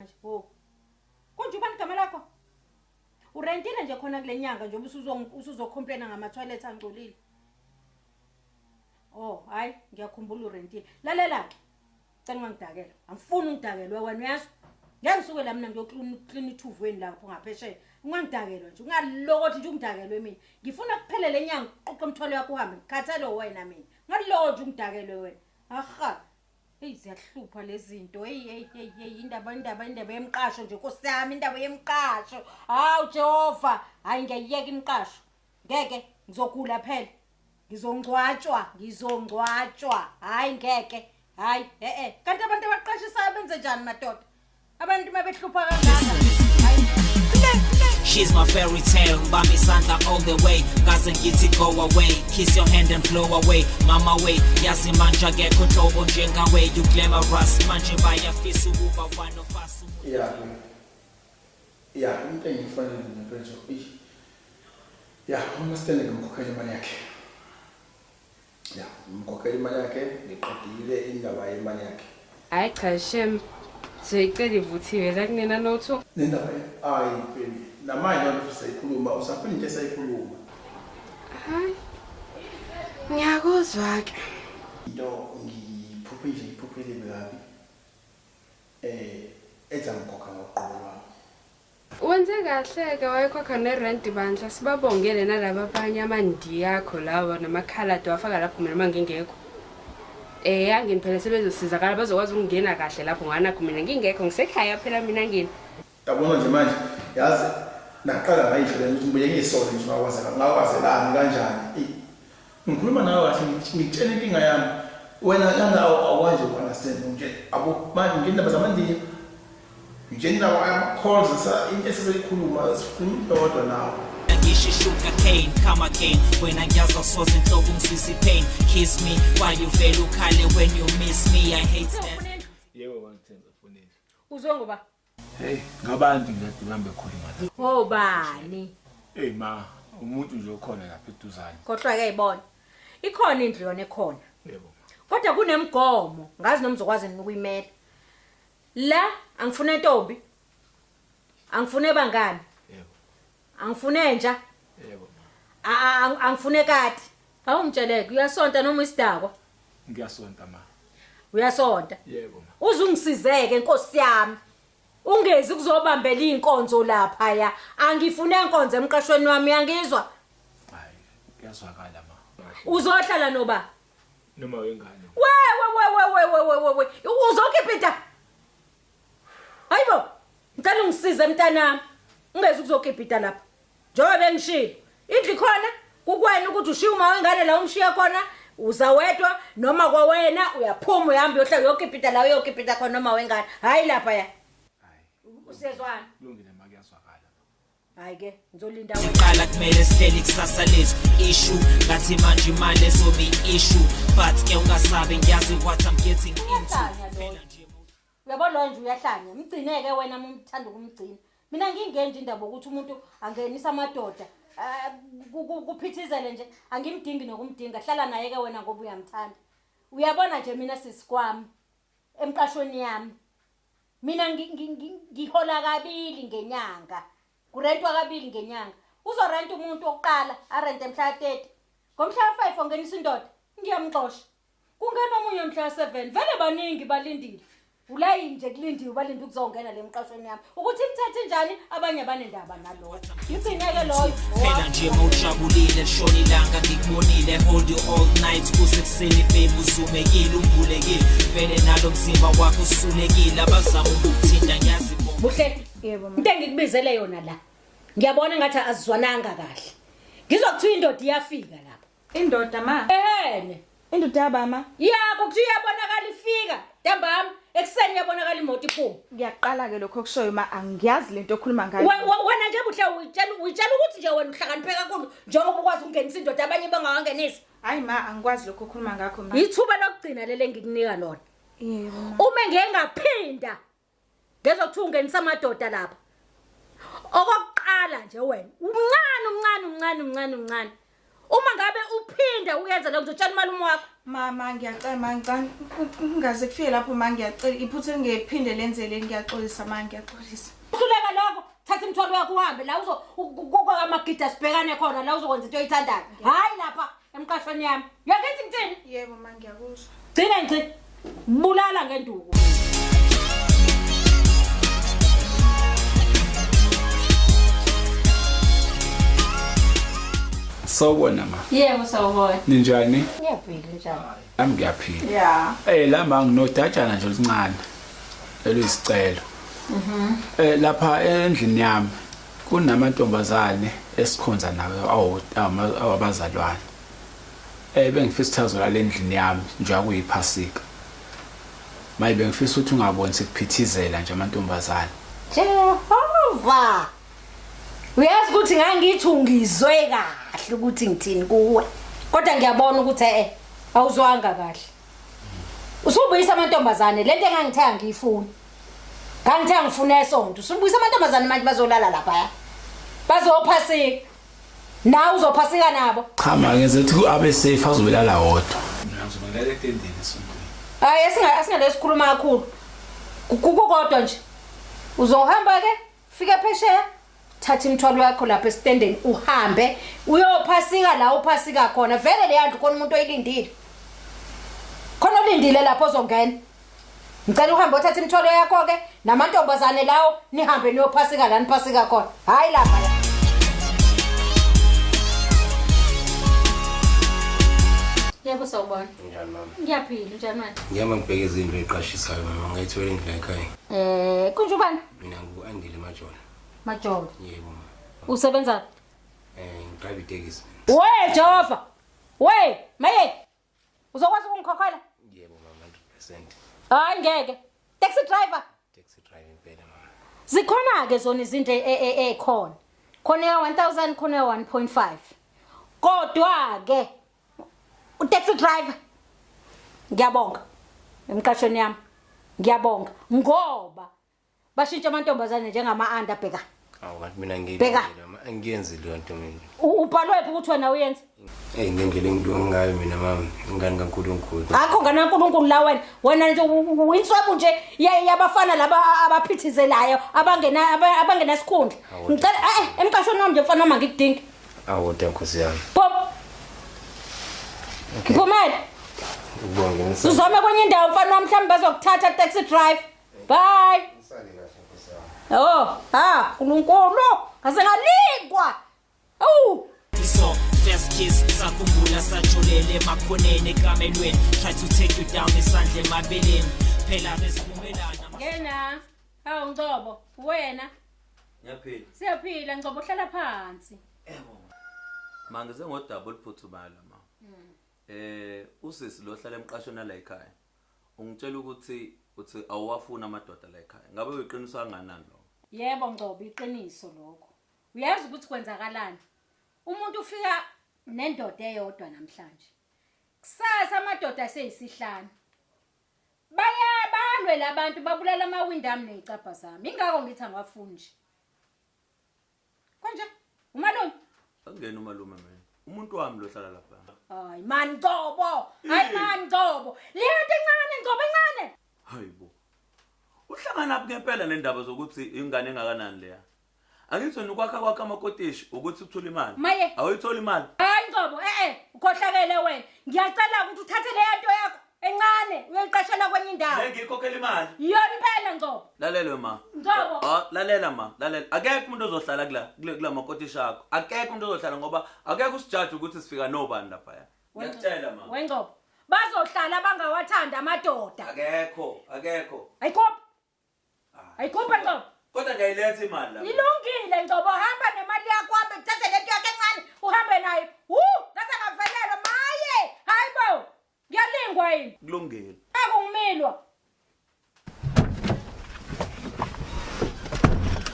Oh. Konje ubani igama lakho? Urentile nje khona kule nyanga nje usuzocomplaina ngama toilet angcolile. Oh, hayi ngiyakhumbula urentile. Lalela ke. Cela ungangidakela. Angifuni ungidakelwe wena uyazi. Ngeke ngisuke la mina ngiyoclean ithuvweni lapho ngaphesheya. Ungangidakelwa nje. Ungalokothi nje ungidakelwe mina. Ngifuna kuphele le nyanga uqoqa umthwalo wakho uhambe. Ngikhathele wena mina. Ngalokothi ungidakelwe wena. Aha. Hey ziyahlupha lezi zinto. Hey indaba yemqasho nje Nkosi yami indaba yemqasho. Hawu Jehova, hayi ngiyayiyeka imqasho. Ngeke ngizogula phela. Ngizongcwatshwa. Hayi ngeke. Hayi kanti abantu abaqashisayo benze njani madoda? Abantu mabehlupha kangaka. She's my fairy tale, Bami Santa all the way. Gaze ngithi go away, kiss your hand and blow away. Mama way, yazi manje akekho hlobo njengawe. You glamorous, manje bayafisa ukuba one of us. Yeah, into engifana nempenzo. Yeah, uMaster ngimkhokhela imali yakhe. Yeah, ngimkhokhela imali yakhe, ngiqedile indaba yemali yakhe. Hayi cha shem. Seyicela ivuthiwe la kunena notho. Nendaba ayi baby. Namanje lento sisayikhuluma, usaphila into esayikhuluma. Hayi. Ngiyakuzwa ke. Into ngiphuphile bekabi. Enza ngikhoka ngoqobo. Wenze kahle ke wayekhokha nerent bandla sibabongele nalabo abanye amandi yakho lawa namakhaladi wafaka lapho mina mangingekho. Angini phela sebezosizakala bazokwazi ukungena kahle lapho nganakho mina ngingekho ngisekhaya phela mina ngini. Yabona nje manje yazi naqala ngayisho lento ngibuye ngisole nje ngakwazelani kanjani. Ngikhuluma nawe kahle ngitshela inkinga yami. Wena yanga awanje ukunderstand nje abo manje ngindaba zamandini. Ngindaba ama calls into esizoyikhuluma sikhuluma nawe. Ngisho sugar cane, come again. When I ngiyazo soze inhlobo ngisisi pain. Kiss me while you vele ukhale when you miss me. I hate that. Yebo bangithenga fonini. Uzwe ngoba? Hey, ngabantu ngiyade ngihambe khona imali. Oh bani? Hey ma, umuntu nje okhona lapha eduzane. Kodwa ke yibona. Ikhona indlu yona ekhona. Yebo. Kodwa kunemgomo, ngazi noma uzokwazi ukuyimela. La angifuna intombi. Angifune bangani. Yebo. Angifune entsha. Yebo. Angifune kati. Awungitsheleke uyasonta noma isidakwa? Ngiyasonta ma. Uyasonta? Yebo ma. Uzungisizeke Nkosi yami. Ungezi kuzobambela inkonzo lapha ya. Angifune inkonzo emqashweni wami yangizwa. Hayi, kuyazwakala ma. Uzohlala noba? Noma wengane. We. Uzokhipha Hayibo. Ngicela ungisize mntanami. Ungezi kuzokhipha lapha. Njengoba bengishilo. Indlu khona kukwena ukuthi ushiya uma wengane la umshiya khona uzawedwa noma kwawena uyaphuma uhamba uyohlala uyokhipha la uyokhipha khona noma wengane. Hayi lapha ya. Usezwana? Kulungile ma kuyazwakala. Hayi ke ngizolinda wena. Qala kumele sihleli kusasa lethu issue ngathi manje imali ezobe issue but ke ungasabi ngiyazi what I'm getting into. Uyabona nje uyahlanya mgcineke wena umthanda ukumgcina. Mina ngingenje indaba ukuthi umuntu angenisa amadoda kuphithizele nje angimdingi nokumdinga hlala naye ke wena ngoba uyamthanda. Uyabona nje mina sisikwami emqashweni yami. Mina ngihola kabili ngenyanga. Kurentwa kabili ngenyanga. Uzorenta umuntu oqala arente mhla 30. Ngomhla 5 ongenisa indoda ngiyamxosha. Kungena omunye mhla 7 vele baningi balindile. Ulayi nje kulindiwe balinde ukuzongena lemqashweni yami. Ukuthi imthethe njani abanye banendaba nalokho. Ngithineke loyo. Phela nje mawujabulile lishona ilanga ngikubonile hold you all night kusekuseni babe uzumekile umbulekile vele nalo mzimba wakho usulekile abazama ukuthinta ngiyazi Buhle. Yebo. Into engikubizele yona la. Ngiyabona ngathi azizwananga kahle. Ngizokuthiwa indoda iyafika lapha. Indoda ma. Ehene. Indoda yabama. Yabo kuthi iyabonakala ifika. Ntambama ekseni iyabonakala imoto iphuma. Ngiyaqala ke lokho okushoyo ma angiyazi lento okhuluma ngayo. Wena nje buhle uyitshela ukuthi nje wena uhlakaniphe kakhulu njengoba ukwazi ukungenisa indoda abanye bangawangenisa. Hayi ma angikwazi lokho okhuluma ngakho ma. Ithuba lokugcina lele ngikunika lona. Yebo ma. Uma ngengaphinda ngezokuthiwa ungenisa amadoda lapha. Okokuqala nje wena umncane. Uma ngabe uphinda uyenza lokho uzotshela umalume wakho. Mama ngiyacela mangicela ungaze kufike lapho mama ngiyacela iphutha engephinde lenzele ngiyaxolisa mama ngiyaxolisa. Uhluleka lokho thatha imthwalo yakho uhambe la amagida sibhekane khona la uzokwenza into oyithandayo. Hayi lapha emqashweni yami. Uyakithi ngithini? Yebo mama ngiyakuzwa. Gcina ngci. Bulala ngenduku. Sawubona ma. Yebo sawubona. Ninjani? Ngiyaphila njani? Nami ngiyaphila. Yeah. La ma nginodatshana nje oluncane. Elisicelo. Lapha endlini yami kunamantombazane esikhonza nawe awabazalwane. Bengifisa uthazola le ndlini yami njengoba kuyiphasika. Mayibe ngifisa ukuthi ungaboni sekuphithizela nje amantombazane. Jehova. Uyazi ukuthi ngangithi ungizwe kahle ukuthi ngithini kuwe. Kodwa ngiyabona ukuthi awuzwanga kahle. Usubuyisa amantombazane lento engangithenga ngiyifuna. Ngangithenga ngifuna esonto. Usubuyisa amantombazane manje bazolala lapha. Bazophasika. Na uzophasika nabo. Cha ma ngenze ukuthi abe safe azobelala wodwa. Mina ngizobelala etendeni esontweni. Hayi asingalezikhuluma kakhulu. Kukodwa nje. Uzohamba ke fika phesheya. Thatha imthwalo yakho lapha estendeni uhambe uyophasika la uphasika khona vele le yandlu khona umuntu oyilindile khona olindile lapho ozongena ngicela uhambe uthatha imthwalo yakho ke namantombazane lawo nihambe niyophasika la niphasika khona hayi lapha la Yebo sawubona Njani mama? Ngiyaphila njani manje Ngiyama ngibheke izinto eqashisayo mama ngayithola endlela ekhaya. Kunjubani Mina ngu-Andile Majola. Majola Yebo mama. Usebenza Ngidrive itekisi. We Jehova we maye uzokwazi ukungikhokhela Yebo mama 100%. Hayi ngeke taxi driver Taxi driving impela mama. Zikhona ke zona izinto ekhona khona ya 1000 khona ya 1.5 kodwa ke taxi driver ngiyabonga emqashweni yami ngiyabonga ngoba bashintsha amantombazane njengama underbeka Kanti mina Bheka. angiyenzi leyo nto mina. Ubhalwe phi ukuthi wena uyenza Ngendlela engilunga ngayo mina mama ingane kaNkulunkulu. akho ngana uNkulunkulu la wena nje uyinswebu nje yabafana laba abaphithizelayo abangena sikhundla ngicela emqashweni wami nje mfana mama ngikudinga Awodwa Nkosi yami. pop Phumela Ubonge ngisale. Uzome kwenye indawo mfana wami mhlawumbe bazokuthatha taxi drive bye Ngisale kahle Nkosi yami. uNkulunkulu ngase ngalingwa So first kiss sakhumbula sajulele emakhoneni ekamelweni try to take you down isandle emabeleni phela besivumelana ngena hawu Ngcobo wena Ngiyaphila. siyaphila Ngcobo hlala phansi Mangize ngodouble phuthumayo ma. Usisi lo hlala emqashweni la ekhaya. Ungitshela ukuthi awuwafuna amadoda la ekhaya. Ngabe uyiqiniso kanganani lo? yebo Ngcobo iqiniso lokho uyazi ukuthi kwenzakalani umuntu ufika nendoda eyodwa namhlanje kusasa amadoda aseyisihlanu bayabalwe labantu babulala amawindi ami nezicapha zami ingakho ngithi angafuni nje konje umalume Angena umalume mina. Umuntu wami lo hlala lapha. hayi man Ngcobo hayi man Ngcobo lento encane Ngcobo encane Hayibo. Uhlangana aphi ngempela nendaba zokuthi ingane engakanani leya? Angithi wena ukwakha amakotishi ukuthi uthola imali. Maye. Awuyithola imali. hayi Ngcobo ukhohlakele wena ngiyacela ukuthi uthathe le nto yakho encane uyoyiqashela kwenye indawo Ngikhokhela imali. yona impela Ngcobo Lalele ma. Ngcobo Lalela ma, lalela. Akekho umuntu ozohlala kula makotishi akho. Akekho umuntu ozohlala ngoba akekho usijudge ukuthi sifika nobani lapha ya. Ngiyakutshela ma. Ngcobo bazohlala bangawathanda amadoda Akekho. ayikhopha ayikhopha Ngcobo Kodwa ngayiletha imali la. ilungile Ngcobo hamba nemali yakho hambe uthathe lento yakho encane uhambe nayo ngathi ngavelelwa maye hayibo ngiyalingwa yini Kulungile. akungimilwa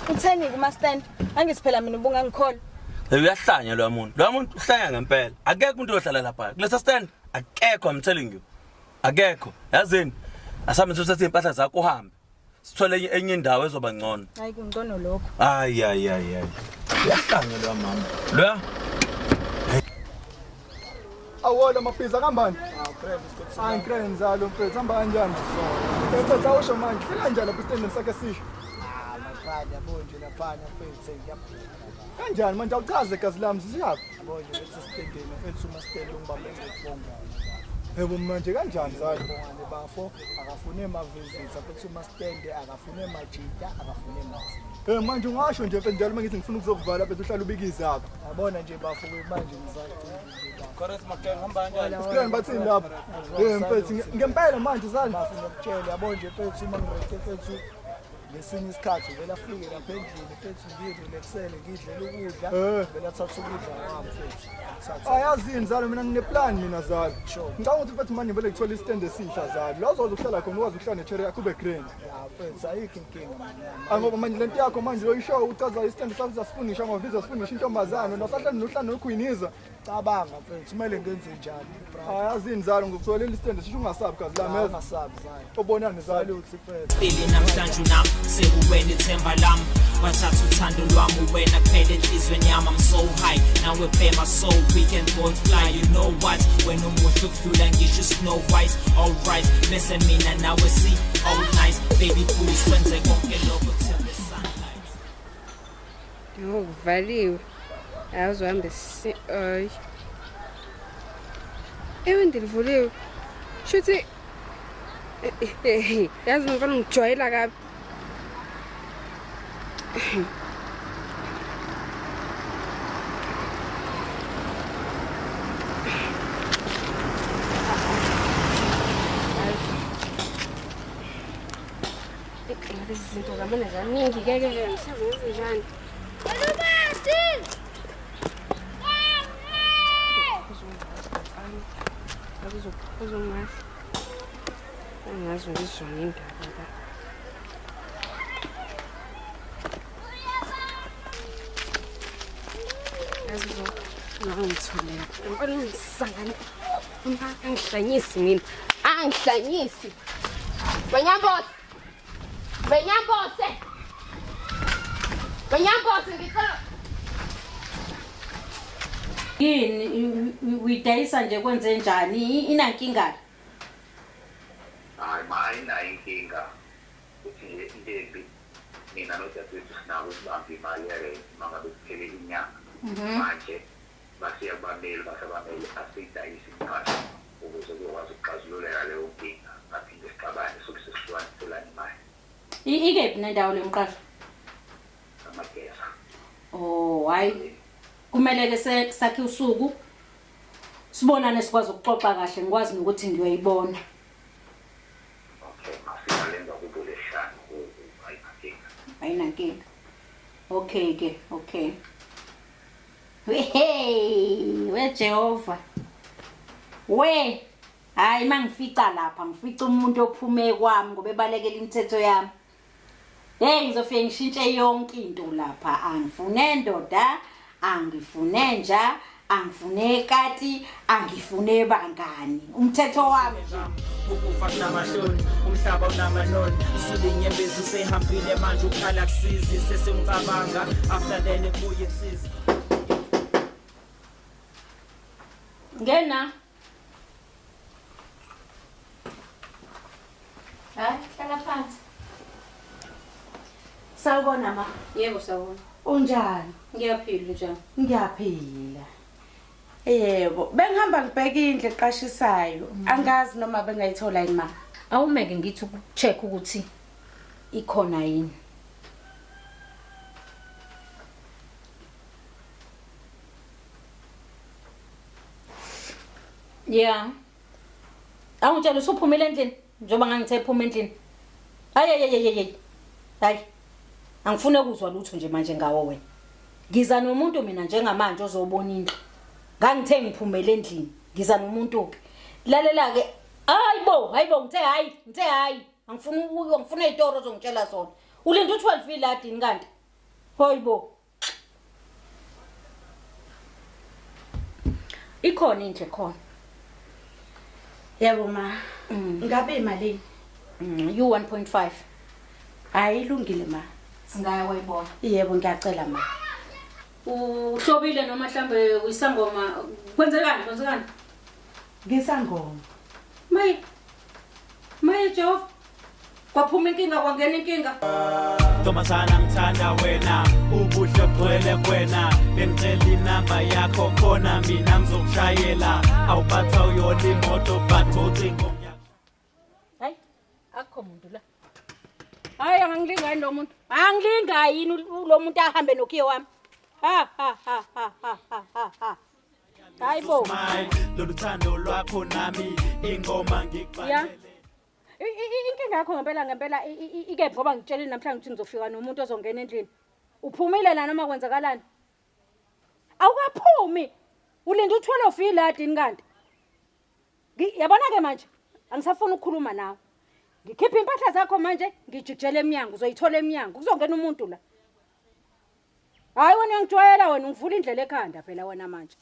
Utheni kumastand? Angithi phela mina ubungangikhola. Uyahlanya lo muntu. Lo muntu uhlanya ngempela. Akekho umuntu ohlala lapha. Kulesa stand akekho, I'm telling you. Akekho. Yazini? Asambe uthathe impahla zakho uhambe. Sithole enye indawo ezoba ngcono. Hayi kungcono lokho. Ay. Uyahlanya lo mama. Lo Awola maphiza kambani? Angikre nzalo mfethu hamba kanjani? Mfethu awusho manje hlala kanjani lapha stand sakhe sisho? Mafana bonje laphana mfethu ngiyaphila. Kanjani manje awuchaze gazi lami sisiyaphi? Bonje bese standeni mfethu uma stand ungibambe ngokubonga. Yebo manje kanjani zalo? Bongane bafo akafune ma visits mfethu uma stand akafune majita akafune mazi. Manje ungasho nje mfethu njalo mangithi ngifuna ukuzokuvala bese uhlala ubikiza apha. Yabona nje bafo manje ngizacela nje. Correct makeng hamba kanjani? Sikhona bathini lapha? Mfethu ngempela manje zalo. Bafuna ukutshela yabona nje mfethu uma ngirete mfethu lesinye isikhathi vele afike lapha endlini mfethu ngirelaxele ngidlela ukudla vele athatha ukudla ngami mfethu. Ayazini zalo mina ngineplan mina zalo. Ngicabanga ukuthi mfethu manje vele ngithola istand esihla zalo. La uzoza ukuhlala khona ukwazi ukuhlala necherry yakho ube grand. Ya mfethu ayikho inkinga Ngoba manje lento yakho manje uyisho uchaza istand sakho uzasifunisha ngoba uzofunisha intombazana nosahlala nohlala nokhwiniza. Cabanga mfethu kumele ngenze njani bra. Ayazini zalo ngikutholela istand sisho ungasabi gazi lami yeza. Ungasabi zalo. Ubonani zalo uthi mfethu. Phili namhlanje unami sekuwena ithemba lami wathatha uthando lwami wena kuphela enhlizweni yami I'm so high now we pay my soul we can both fly you know what when umuhle ukudlula ngisho Snow White alright bese mina nawe see all nice baby boo senze konke lokho till the sunlight Valiu. Awuzohamba ay. Ewe ndilivuliwe. Shuthi yazi ngifuna ngijoyela kabi. Lezi zinto zamanje zaningi keke ngisebenza njani? Angazi ngizona indaba la. Yazi ngangitholela. Ngifuna ngisangane. Angihlanyisi mina. Angihlanyisi. Banyambose. Banyambose. Banyambose ngicela. Yini uyidayisa nje kwenze njani inankinga? Hayi mayina inkinga uthi nje indembi mina nodadewethu sinawo ukubamba imali yale mangabe kuphele inyanga manje basiyabameli asidayise imali ukuze kukwazi ukuxazululela leyo nkinga ngaphinde sixabane sokusihlukanisela imali. Ikephi nendawo lemqasho? Amageza. Oh hayi kumele ke sakhe usuku sibonane sikwazi ukuxoxa kahle ngikwazi nokuthi ngiyoyibona. Okay masiyalenza kubuleshana ayinankinga. Okay ke okay. Hey we Jehova we hayi mangifica lapha ngifica umuntu ophume kwami ngoba ebalekela imithetho yami. Hey ngizofike ngishintshe yonke into lapha angifune ndoda angifune nja angifune kati angifune bangani umthetho wami ukufa kunamahloni umhlaba unamanoni sulinyembezi usehambile manje ukhala kusizi sesengicabanga after then ebuye kusizi ngena hayi hlala phansi. Sawubona ma. Yebo sawubona. Unjani? Ngiyaphila njani? Ngiyaphila. Yebo, bengihamba ngibheka indle eqashisayo. Angazi noma bengayithola yini ma. Awumeke ngithi ukucheck ukuthi ikhona yini. Yeah. Awungitshela usuphumile endlini njengoba ngangithe iphuma endlini. Hayi. Hayi. Angifune ukuzwa lutho nje manje ngawo wena. Ngiza nomuntu mina njengamanje ozobona indlu. Ngangithe ngiphumele endlini. Ngiza nomuntu ke. Lalela ke. Hayibo ngithe hayi. Angifuna izitoro ozongitshela zona. Ulinda u12 iladini kanti. Hayibo. Ikhona indle khona. Yebo ma. Ngabe imali? U1.5. Ayilungile ma. Singaya wayibona. Yebo ngiyacela ma. Uhlobile noma mhlambe uyisangoma kwenzekani? Ngisangoma. Maye Jehova. Kwaphuma inkinga kwangena inkinga. Ntombazana ngithanda wena ubuhle bugcwele kuwena bengicela inamba yakho khona mina ngizokushayela awuphatha uyona imoto but ngocingo Hayi, akho umuntu la. Hayi angilinga yini lo muntu. Angilinga yini lo muntu ahambe nokhiye wami. Ha. Hayibo. Loluthando lwakho nami ingoma ngikufanele. Inkinga yakho ngempela ikephi ngoba ngitshela namhlanje ukuthi ngizofika nomuntu ozongena endlini. Uphumile la noma kwenzakalani? Awukaphumi. Ulinda uthwele ufila dini kanti. Yabona ke manje angisafuna ukukhuluma nawe. Ngikhipha impahla zakho manje ngijijele eminyango uzoyithola eminyango kuzongena umuntu la. Hayi wena ngijwayela wena ungivula indlela ekhanda phela wena manje.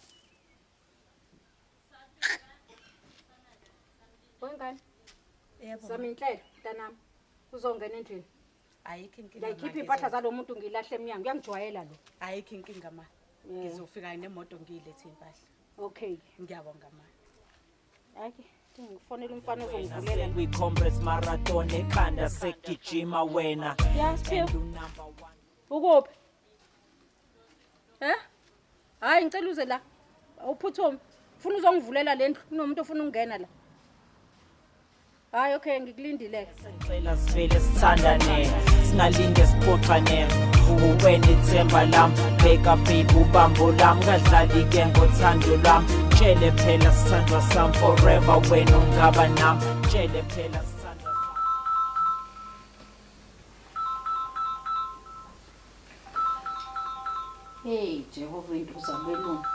Wengane? Yebo. Saminhlelo mntanami. Uzongena endlini. Ayikho inkinga. Ngiyakhipha impahla zalomuntu ngilahle eminyango uyangijwayela lo. Ayikho inkinga ma. Ngizofika nemoto ngiyilethe impahla. Okay. Ngiyabonga ma. Hayi ngifonela umfana ozongivulela. We comrades marathon ekhanda sekujima wena. Yasiphiwe. Ukuphi? Hayi ngicela uze la. Awuphuthume. Ufuna uzongivulela lendlu kunomuntu ofuna ukungena la. Hayi okay ngikulindile. Sicela sivele sithandane singalinge siphoxane uwena ithemba lami beka baby ubambo lami ngadlali ke ngothando lami tshele phela sithandwa sam forever wena ungaba nami tshele phela sithandwa Hey Jehova into zabelungu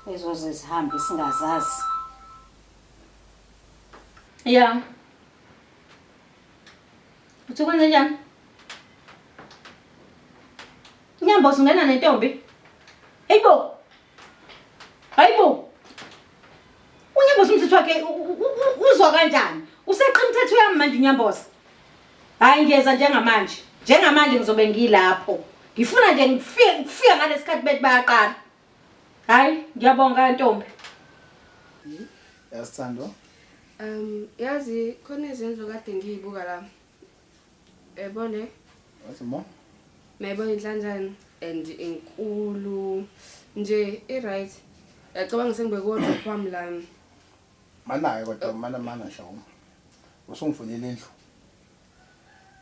ezoze zihambe singazazi. Yeah. Uthukwenze njani? Nyambo singena nentombi. Hayibo. Unyambo umthetho wakhe uzwa kanjani? Useqa umthetho yami manje Nyamboza. Hayi ngiyeza njengamanje. Njengamanje ngizobe ngilapho. Ngifuna nje ngifike ngalesikhathi bethi bayaqala. Hayi ngiyabonga ntombi. Yasithandwa. Yazi khona izinto kade ngiyibuka la. Ebone. Wasimo? Mayibona inhlanjana and inkulu nje right. Yacabanga sengibekodwa kwami la. Mana kodwa mana shawo. Usungifunela indlu.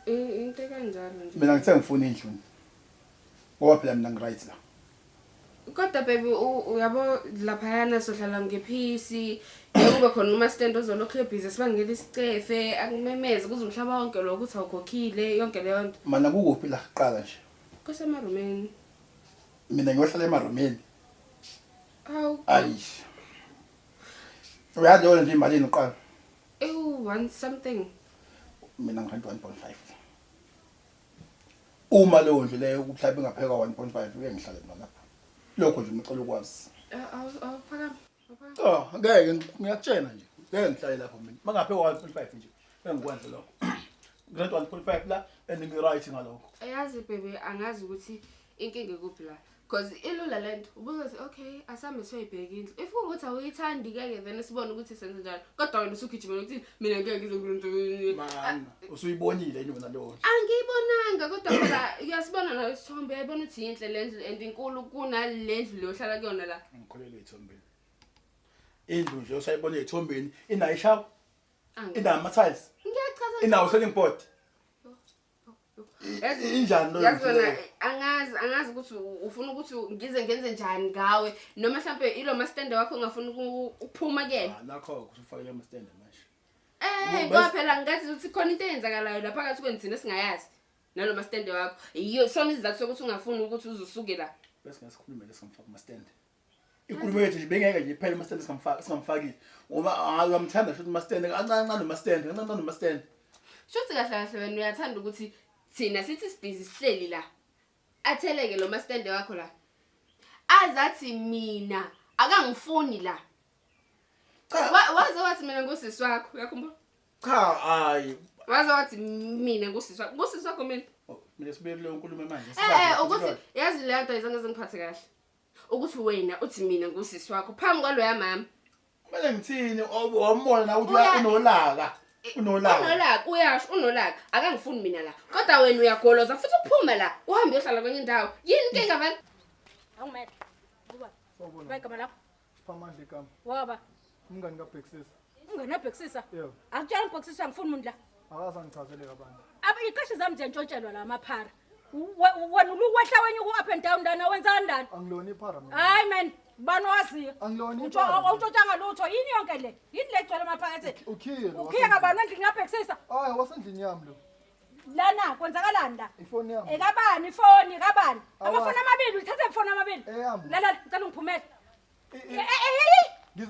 Into kanjalo nje. Mina ngithe ngifuna indlu. Ngoba phela mina ngiright la. Kodwa baby uyabo lapha yana sohlala ngephisi kube khona uma stand ozolokho ebhizi sibangela isicefe akumemeze kuze umhlaba wonke lo ukuthi awukhokhile yonke leyo nto. Mana kukuphi la kuqala nje? Kusemarumeni. Mina ngiyohlala emarumeni. Awu. Ayish. Uyadona nje imali noqala. Want something. Mina ngihamba 1.5. Uma leyo ndlu leyo ukuhlaba ngapheka 1.5 uke ngihlale mina lapha. Lokho nje ngicela ukwazi. Phakama. Ngeke ngiyakutshela nje. Ngeke ngihlale lapho mina. Mangapheka 1.5 nje. Engikwenze lokho. Ngirent 1.5 la and ngiright ngalokho. Ayazi baby angazi ukuthi inkinga ekuphi la. Because ilula lento ubuze okay asambe soyibheka indlu. If ukuthi awuyithandi ke then sibone ukuthi senze njani. Kodwa wena usugijimela ukuthi mina ngeke ngizokulunta. Man, usuyibonile yini wena leyo? Angiyibonanga kodwa phela uyasibona la isithombe yayibona ukuthi inhle lendlu and inkulu kunalendlu leyohlala kuyona la. Ngikholelwe ethombeni. Indlu nje osayibona ethombeni inayo ishawa. Inama tiles. Ngiyachaza. Inawo selling board. Injani lo? Yazona angazi ukuthi ufuna ukuthi ngize ngenze njani ngawe noma mhlambe ilo ma stand wakho ungafuna ukuphuma kuyena. Nakho kusufakele ama stand manje. Kwaphela ngathi ukuthi khona into eyenzakalayo lapha phakathi kwenzini singayazi nalo ma stand wakho. Iyo sona izathu sokuthi ungafuni ukuthi uzusuke la. Bese ngasikhuluma lesamfaka ama stand. Ikhulumo yethu nje bengeke nje iphele ama stand singamfakile. Ngoba ngamthanda futhi ama stand kancane noma stand. Shothi kahle wena uyathanda ukuthi thina sithi sibhizi sihleli la. Atheleke lo ma stand wakho la. Azathi mina akangifuni la. Waze wathi mina ngusisi wakho uyakhumbula? Cha hayi. Waze wathi mina ngusisi wakho. Ngusisi wakho mina. Mina sibuyele leyo nkulumo manje. Ukuthi yazi le nto izange zingiphathe kahle. Ukuthi wena uthi mina ngusisi wakho phambi kwalo yamama. Kumele ngithini ombona na ukuthi unolaka. Unolaka uyasho unolaka akangifuni mina la. Kodwa wena uyagoloza futhi uphume la. Uhambe uyohlala kwenye indawo. Yini inkinga vele? Awumele. Buba. Sawubona. Bayigama lakho. Siphamandla igama. Waba. Umngani kaBhexis. Ungena ebhekisisa. Yebo. Akutshela ubhekisisa ngifuni umuntu la. Akaza ngichazele kabantu. Iqashi zami nje ntshontshelwa la maphara. Wena ulukwehla wenye ku up and down lana wenza ndani? Angiloni iphara mina. Hayi man, bani waziyo? Angiloni Utsho awuntshontsha lutho. Yini yonke le? Yini le gcwele maphakathi? Ukhiye. Ukhiye kabani endlini ngabhekisisa? Hayi wasendlini yami lo. Lana kwenzakalani la? Ifoni yami. Ekabani ifoni kabani? Amafoni amabili uthathe ifoni amabili. Eyami. Lala ngicela ungiphumele.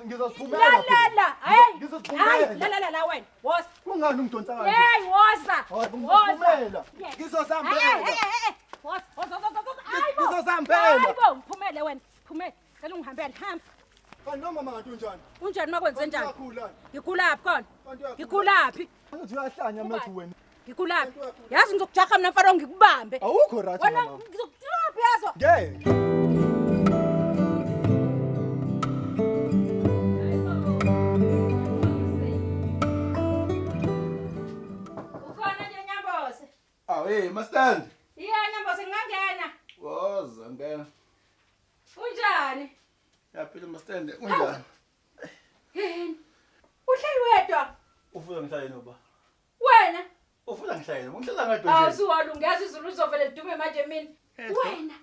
Ngizosiphumela. La hey. Ngizosiphumela. La wena. Wosa. Kungani ungidonsa kanje? Hey, wosa. Ngizosiphumela. Ngizosambela. Wosa. Ngizosambela. Hayibo, ngiphumele wena. Phumele. Ngicela ungihambele hamba. Kanti noma manje unjani? Unjani makwenze njani? Uyakhula. Ngikhulaphi khona? Ngikhulaphi? Angithi uyahlanya manje wena. Ngikhulaphi? Yazi ngizokujaha mina mfana ngikubambe. Awukho right Wena mama. ngizokutrap yazo. Ngeke. Ukhona nje Nyambose? Hey, Mastandi. Yeah, Nyambose ngingangena. Woza ngena. Unjani? Yaphila Mastandi. Unjani? Yini? Uhleli wedwa? Ufuna ngihlale noba? Wena? Ufuna ngihlale. Ngihlala ngedwa nje. Awusuwalungazi izulu uzovela lidume manje mina. Wena?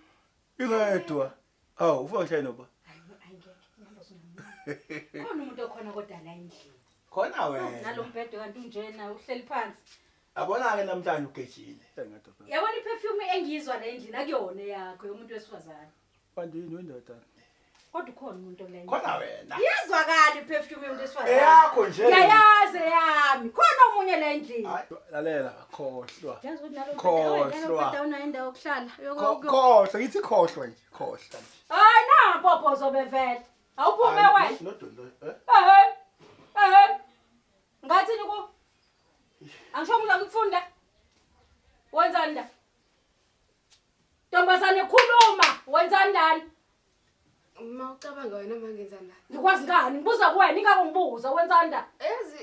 Ngedwa. Ufuna ngihlale noba? Khona umuntu okhona kodwa la endlini. Khona wena. Nalombhedo kanti unjena uhleli phansi. Abona ke namhlanje ugejile. Ngedwa. Yabona iperfume engizwa la endlini akuyona yakho yomuntu wesifazane. Kanti yini wendoda? Kodwa ukhona umuntu la endlini. Khona wena. Iyazwakala iperfume yomuntu wesifazane. Eyakho nje. Yayazi yami. Khona umunye la endlini. Lalela khohlwa. Yazi ukuthi nalombhedo unayo indawo yokuhlala. Khohlwa, ngithi khohlwa nje, khohlwa. Hayi nampopho zobevela. Awuphume wena. Nodondo, Ngathini ku? Angisho ngidla ukufunda. Wenzani la? Ntombazane khuluma, wenzani lana? Uma ucabanga wena mangenzani la? Ngikwazi ngani? Ngibuza kuwena, ingakungibuza wenzani la? Yazi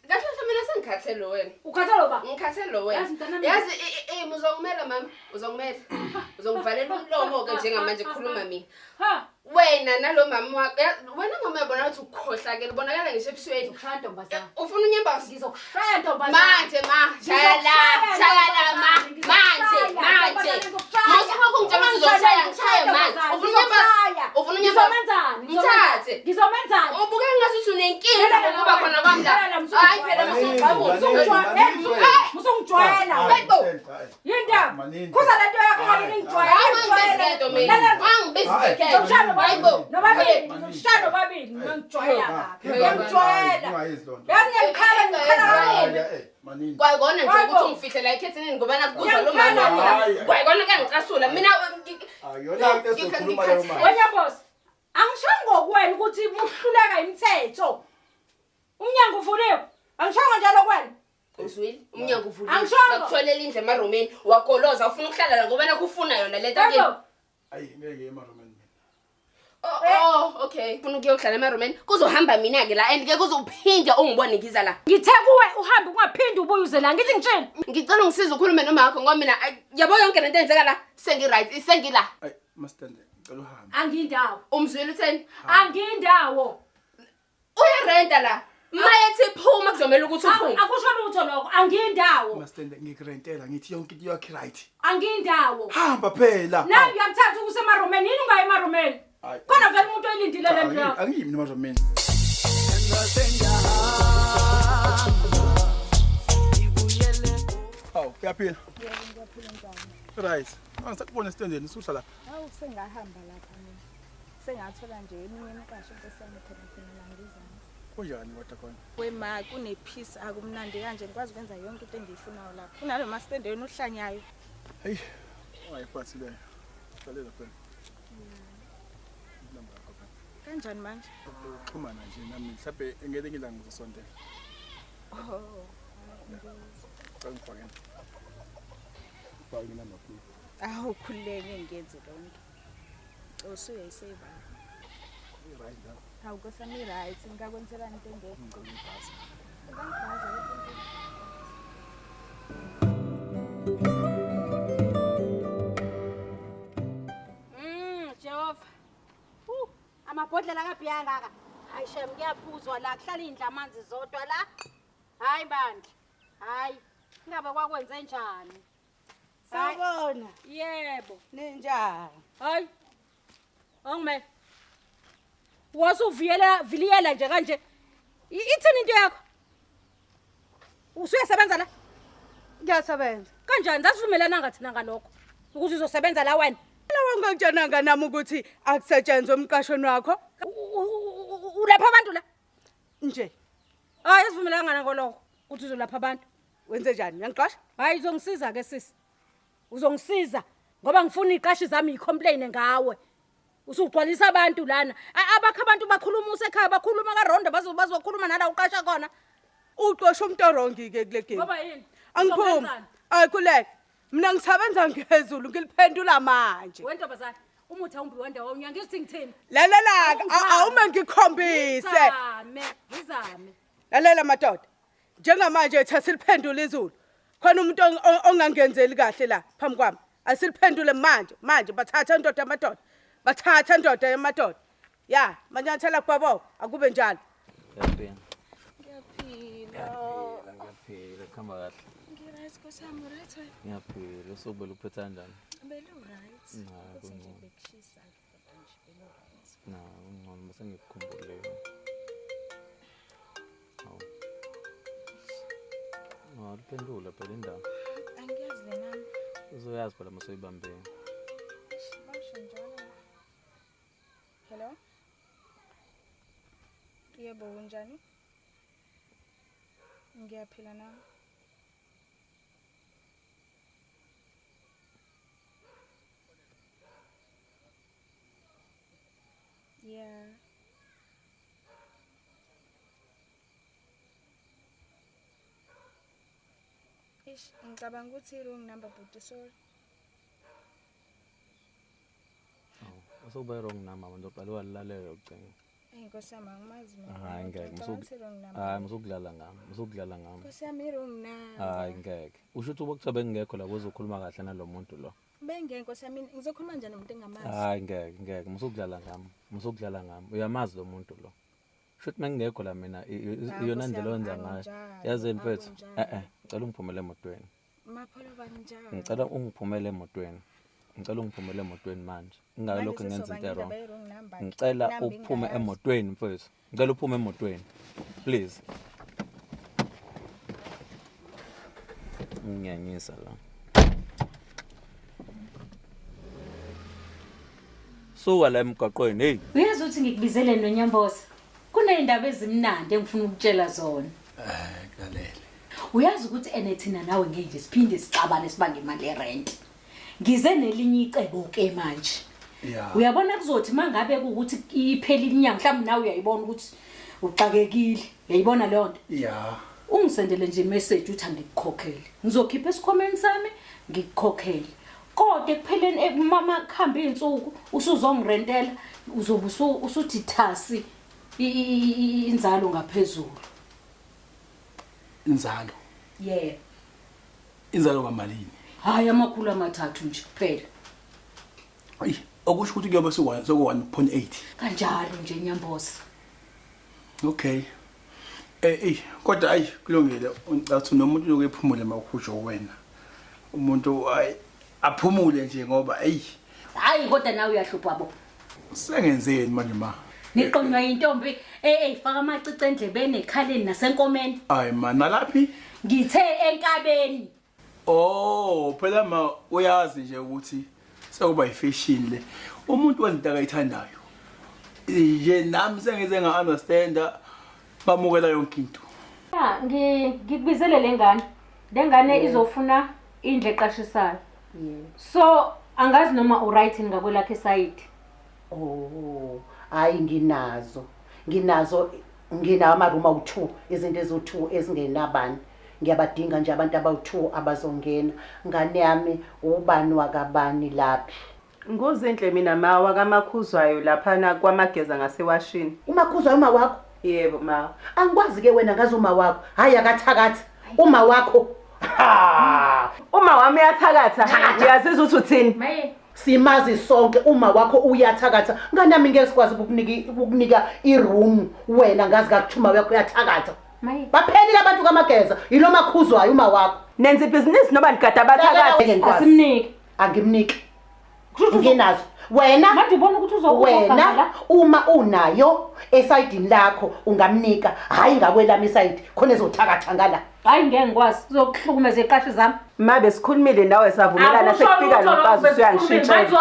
kahle mina sengikhathele wena. Ukhathele ba? Ngikhathele wena. Yazi uzongimela mama, uzongimela. Uzongivalela umlomo ke njengamanje khuluma mina. Ha. Wena nalo mama wakho wena mama yabona ukuthi ukhohla ke libonakala ngisho ebusweni. Ukhaya ntombazane. Ufuna unyembasi? Ngizokushaya ntombazane. Manje manje. Musuka ungitshela ukuthi uzoshaya manje. Ufuna unyembasi? Ufuna unyembasi? Ngithathe. Ngizomenzani? Ubuka ngathi unenkinga ngokuba khona kwami la. Hayi phela musungijwayela. Hayibo. Yindaba. Kuza lento yakho ngani ngijwayela. Angibiziketo mina. Angibiziketo. Hayibo. Nobabili, ngishaya nobabili, ngijwayela kabi. Ngijwayela. Yazi ngikhala manini. Kwayikona nje ukuthi ungifihle la ekhethini ngoba nakuzwa lo mama mina. Kwayikona ke ngicasula mina. Ayona into esokhuluma leyo manje. Wena boss. Angishongo ngokwena ukuthi uhluleka imithetho. Umnyango uvuliwe. Angishongo njalo kwena. Uzwile umnyango uvuliwe. Nakutholela indle emarumeni wagoloza ufuna ukuhlala la ngoba nakufuna yona lento ke. Ayi ngeke emarumeni. Okay. Ufuna ukuyohlala emarumeni kuzohamba mina ke la and ke kuzophinda ungibone ngiza la. Ngithe kuwe uhambe ungaphindi ubuye uze la ngithi ngitshela. Ngicela ungisize ukhulume noma yakho ngoba mina yabo yonke lento enzeka la sengi right sengila. Ayi Mastandi ngicela uhambe. Angiyindawo. Umzwile utheni? Angiyindawo. Uyarenta la. Mayethi phuma kuzomela ukuthi uphume. Akusho lutho lokho. Angiyindawo. Mastandi ngikurentela ngithi yonke into yakhe right. Angiyindawo. Hamba phela. Nawe uyakuthatha ukusemarumeni yini ungayi emarumeni? Khona vele umuntu oyilindile le nto yakho. Angiyimi emarumeni. Kuyaphila. Yebo ngiyaphila njani? Right. Angisakubona esitendeni usuhla la. Hawu sengahamba lapha mina. Sengathola nje eminye imqasho nkosana khona la ngizansi. Kunjani kodwa khona? Wema kunepeace akumnandi kanje ngikwazi ukwenza yonke into engiyifunayo lapha. Kunalo mastende wena ohlanyayo. Hey. Ungayiphathi le. Qalela khona. Kanjani manje? Uxhumana nje nami mhlawumbe ngeke ngidla ngizosondela. Ngifakeni. Fake inamba phela. Awu khuleke ngenze lonke. Usuyayiseva. Hawu Nkosami right ngikakwenzelani into engekho. Ngangibhaza ke. Jehova. Amabhodlela kabhiyanga ka. Hayi shem kuyaphuzwa la kuhlala indla amanzi zodwa la. Hayi bandla. Hayi. Ngabe kwakwenze njani? Sawubona. Yebo. Ninjani? Hayi. Ongime. Viliyela nje kanje. Ithini into yakho? Usuyasebenza la? Ngiyasebenza. Kanjani sasivumelana ngathina ngalokho? Ukuthi uzosebenza la wena? Lawa ngikutshananga nami ukuthi akusetshenzwe umqashweni wakho. Ulapha abantu la? Nje. Hayi sivumelana ngalokho ukuthi uzolapha abantu. Wenze njani? Uyangixosha? Hayi uzongisiza ke sisi. Uzongisiza ngoba ngifuna iqashi zami icomplain ngawe. Usugcwalisa abantu lana. Abakho abantu bakhuluma usekhaya bakhuluma kaRondo bazokhuluma nala uqasha khona. Uqosha umtorongi ke kule game. Ngoba yini? Angiphumi. Ayikhuleke. Mina ngisebenza ngezulu ngiliphendula manje. Wentombazana, umuthi awumbi wendawo unyanga isithi ngithini? Lalela awume ngikhombise. Ngizame. Lalela madoda. Njengamanje ethe siliphendula izulu. Khona umuntu ongangenzeli kahle la phambi kwami. Asiliphendule manje bathatha indoda amadoda. Bathatha indoda yamadoda. Ya, manyathela kubabo akube njalo. Ngiyaphila. Ngiyaphila. Khamba kahle. Ngiright Nkosami right. Ngiyaphila. Usubela uphetha kanjani? Belo right. Uthi nje bekushisa nje belo right. Ngicela bese ngikukhumbule. Liphendula phela indaba. Angiyazi le nami. Uzoyazi phela masoyibambe. Basho njalo. Hello? Yebo unjani? Ngiyaphila nami. Yeah. Ngicabanga ukuthi wrong number but sorry. Usuba wrong number manje uqala walalela ucingo. Nkosami angimazi mina. Hayi ngeke musukudlala ngami. Nkosami wrong number. Hayi ngeke. Usho ukuthi ubukuthabe ngekho la kuzokhuluma kahle nalomuntu lo. Bengeke Nkosami ngizokhuluma njani nomuntu engamazi? Hayi ngeke musukudlala ngami. Uyamazi lo muntu lo. Shothi mengekho la mina iyona ndlela wenza ngayo. Yazi mfethu. Ngicela ungiphumele emotweni. Mapholo banjani? Ngicela ungiphumele emotweni manje. Ingalokho ngenza into wrong. Ngicela uphume emotweni mfethu. Ngicela uphume emotweni. Please. Ngiyanyisa la. Suka la emgaqweni hey. Uyazi ukuthi ngikubizele noNyamboza. Kunezindaba ezimnandi engifuna ukutshela zona. Kulalele. Uyazi ukuthi enethina nawe ngeke siphinde sixabane sibange imali yerent. Ngize nelinye icebo ke manje. Yeah. Uyabona kuzothi mangabe ukuthi ipheli inyanga mhlawumbe nawe uyayibona ukuthi uxakekile. Uyayibona le nto? Yeah. Ungisendele nje message uthi angikukhokhele. Ngizokhipha esikhomeni sami ngikukhokhele. Kodwa ekupheleni mama khamba izinsuku usuzongirentela uzobe usuthi thasi inzalo ngaphezulu. Inzalo. Yeah. Inzalo kamalini? Hayi amakhulu amathathu nje kuphela. Ayi, okusho ukuthi kuyobe so 1.8. Kanjalo nje Nyamboza. Okay. Kodwa ayi kulungile ngathi nomuntu lokuphumula makhusho wena. Umuntu aphumule nje ngoba hayi kodwa nawe uyahlupha bo. Sengenzeni manje ma? Niqonywa intombi faka amacici endlebeni ekhaleni nasenkomeni. Hayi man nalaphi? Ngithe enkabeni. Oh, phela ma uyazi nje ukuthi sekuba ifashion le. Umuntu wenza akayithandayo. Nje nami sengeze nga-understanda bamukela yonke into. Ya, ngikubizele lengane. Lengane izofuna indle eqashisayo. So, angazi noma uright ngakwelakhe side. Oh, hayi nginazo ama-room awu-2 izinto eziwu-2 ezingenabani. Ngiyabadinga nje abantu abawu-2 abazongena. Ngane yami ubani wakabani laphi? Nguzinhle mina mawa kamakhuzwayo laphana kwamageza ngasewashini. Umakhuzwayo uma wakho? Yebo ma. Angikwazi ke wena ngazi uma wakho. Hayi akathakathi. Uma wakho. Ha! Uma wami uyathakatha. Uyazizwa ukuthi uthini? Maye. Simazi sonke uma wakho uyathakatha. Nganami ngeke sikwazi ukukunika iroom wena ngazi kakuthuma yakho uyathakatha. Maye. Baphelile abantu kamageza. Yilo makhuzwayo uma wakho. Nenza ibhizinisi noba nigada abathakathi. Asimnike. Angimniki. Nginazo. Wena manje ubona ukuthi wena uma unayo esayidini lakho ungamnika hayi ngakwelami isayidi khona ezothakatha ngala. Hayi ngeke ngikwazi uzokuhlukumeza iqashi zami. Mabe sikhulumile nawe savumelana sekufika nomfazi usuyangishintsha. Manje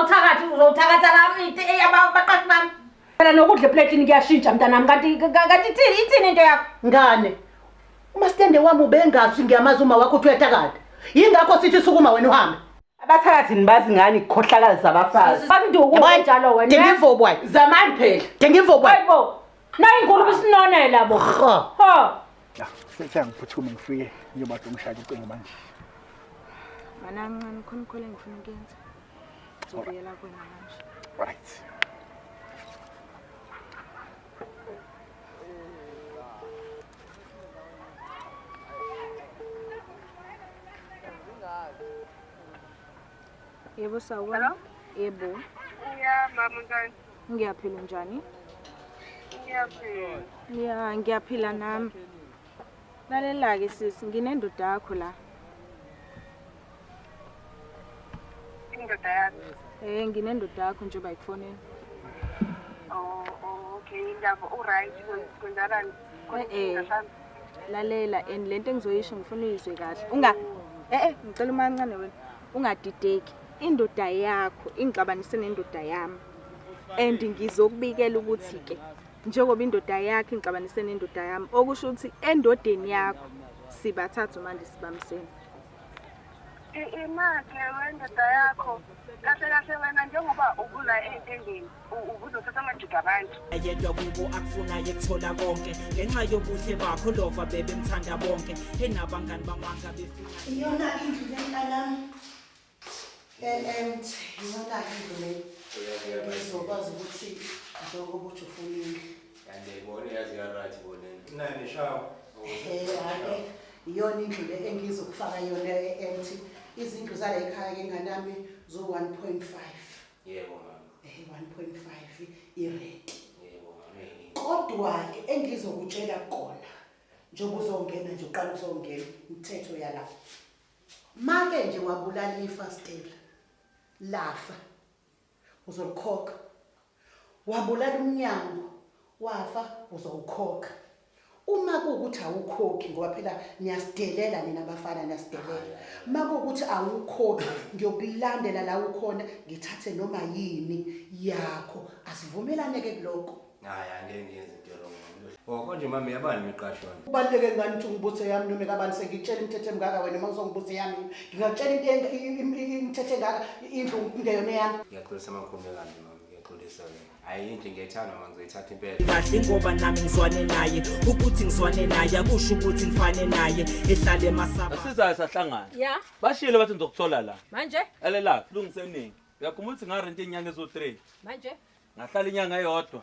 uzothakatha lami abaqashi bami. Phela nokudla eplatini kuyashintsha mntanami kanti ithini into yakho? Ngane. Uma stende wami ubengazi ngiyamazi uma wakho uthi uyathakatha. Yingakho sithi sukuma wena uhambe. Abathakathi nibazi ngani ikhohlakazi zabafazi. Banduku njalo wena. Ngivobwayo. Zamani phela. Ngivobwayo. Hayibo. Nayi inkulu bisinonela bo. Ha. Ya, sengiphuthuma ngifike ngiyobathi umshado ucingo manje. Mana ncane khona khona engifuna ukuyenza. Ngizobuyela kuwena manje. Right. Yebo sawubona. Yebo. Mama ngani? Ngiyaphila njani? Ngiyaphila. Ngiyaphila nami. Lalela ke sisi, nginendoda yakho la. Indoda yakho. Nginendoda yakho nje bayifonela. Okay, indaba right kwenzakalani? Lalela and lento engizoyisho ngifuna uyizwe kahle. Ngicela umancane wena. Ungadideki. Indoda yakho ingixabanise nendoda yami. And ngizokubikela ukuthi ke njengoba indoda yakho ingixabanise nendoda yami okusho ukuthi endodeni yakho sibathathu manje sibamsene. Imake wendoda yakho kahle wena njengoba ubula entendeni ubuzothatha amajuda abantu. Yedwa kubo akufunayo ekuthola konke ngenxa yobuhle bakho lova bebe mthanda bonke enabangani bamanga befika. Iyona indlu lenqalami. Iyona indlu le. Ngizokwazi ukuthi njengoba uthi ufuna indlu. Yandibona yazi ya right boneni. Nani shawo. Hayi iyona indlu le engizokufaka yona empty. Izindlu zala ekhaya ke nganami zo 1.5. Yebo mama. 1.5 irent. Yebo mama. Kodwa ke engizokutshela kona njengoba uzongena nje uqala uzongena umthetho yala. Make nje wabulala ifastela lafa uzolikhokha. Wabulala umnyango wafa uzowukhokha. Uma kuukuthi awukhokhi ngoba phela niyasidelela nina abafana niyasidelela. Makuukuthi awukhokhi ngiyokulandela la ukhona ngithathe noma yini yakho. Asivumelane ke kuloko. Hayi angeke ngiyenze into wrong. Konje mama yabani miqashwana? Kubaleke ngani ukuthi ngibuthe yami noma kabani sengitshela imithetho emingaka wena uma uzongibuthe yami. Ngingakutshela imithetho engaka indlu ngeyona yami. Ngiyaxolisa amakhulu ekanje mama. Ngiyaqolisa wena. Hayi into ngiyayithanda manje ngizoyithatha impela. Kahle ngoba nami ngizwane naye ukuthi ngizwane naye akusho ukuthi ngifane naye ehlale emasaba. Asizayo sahlangana. Yeah. Bashilo bathi ngizokuthola la. Manje? Elela, lungiseningi. Uyakhumbula ukuthi ngarent inyanga ezo3. Manje? Ngahlala inyanga eyodwa.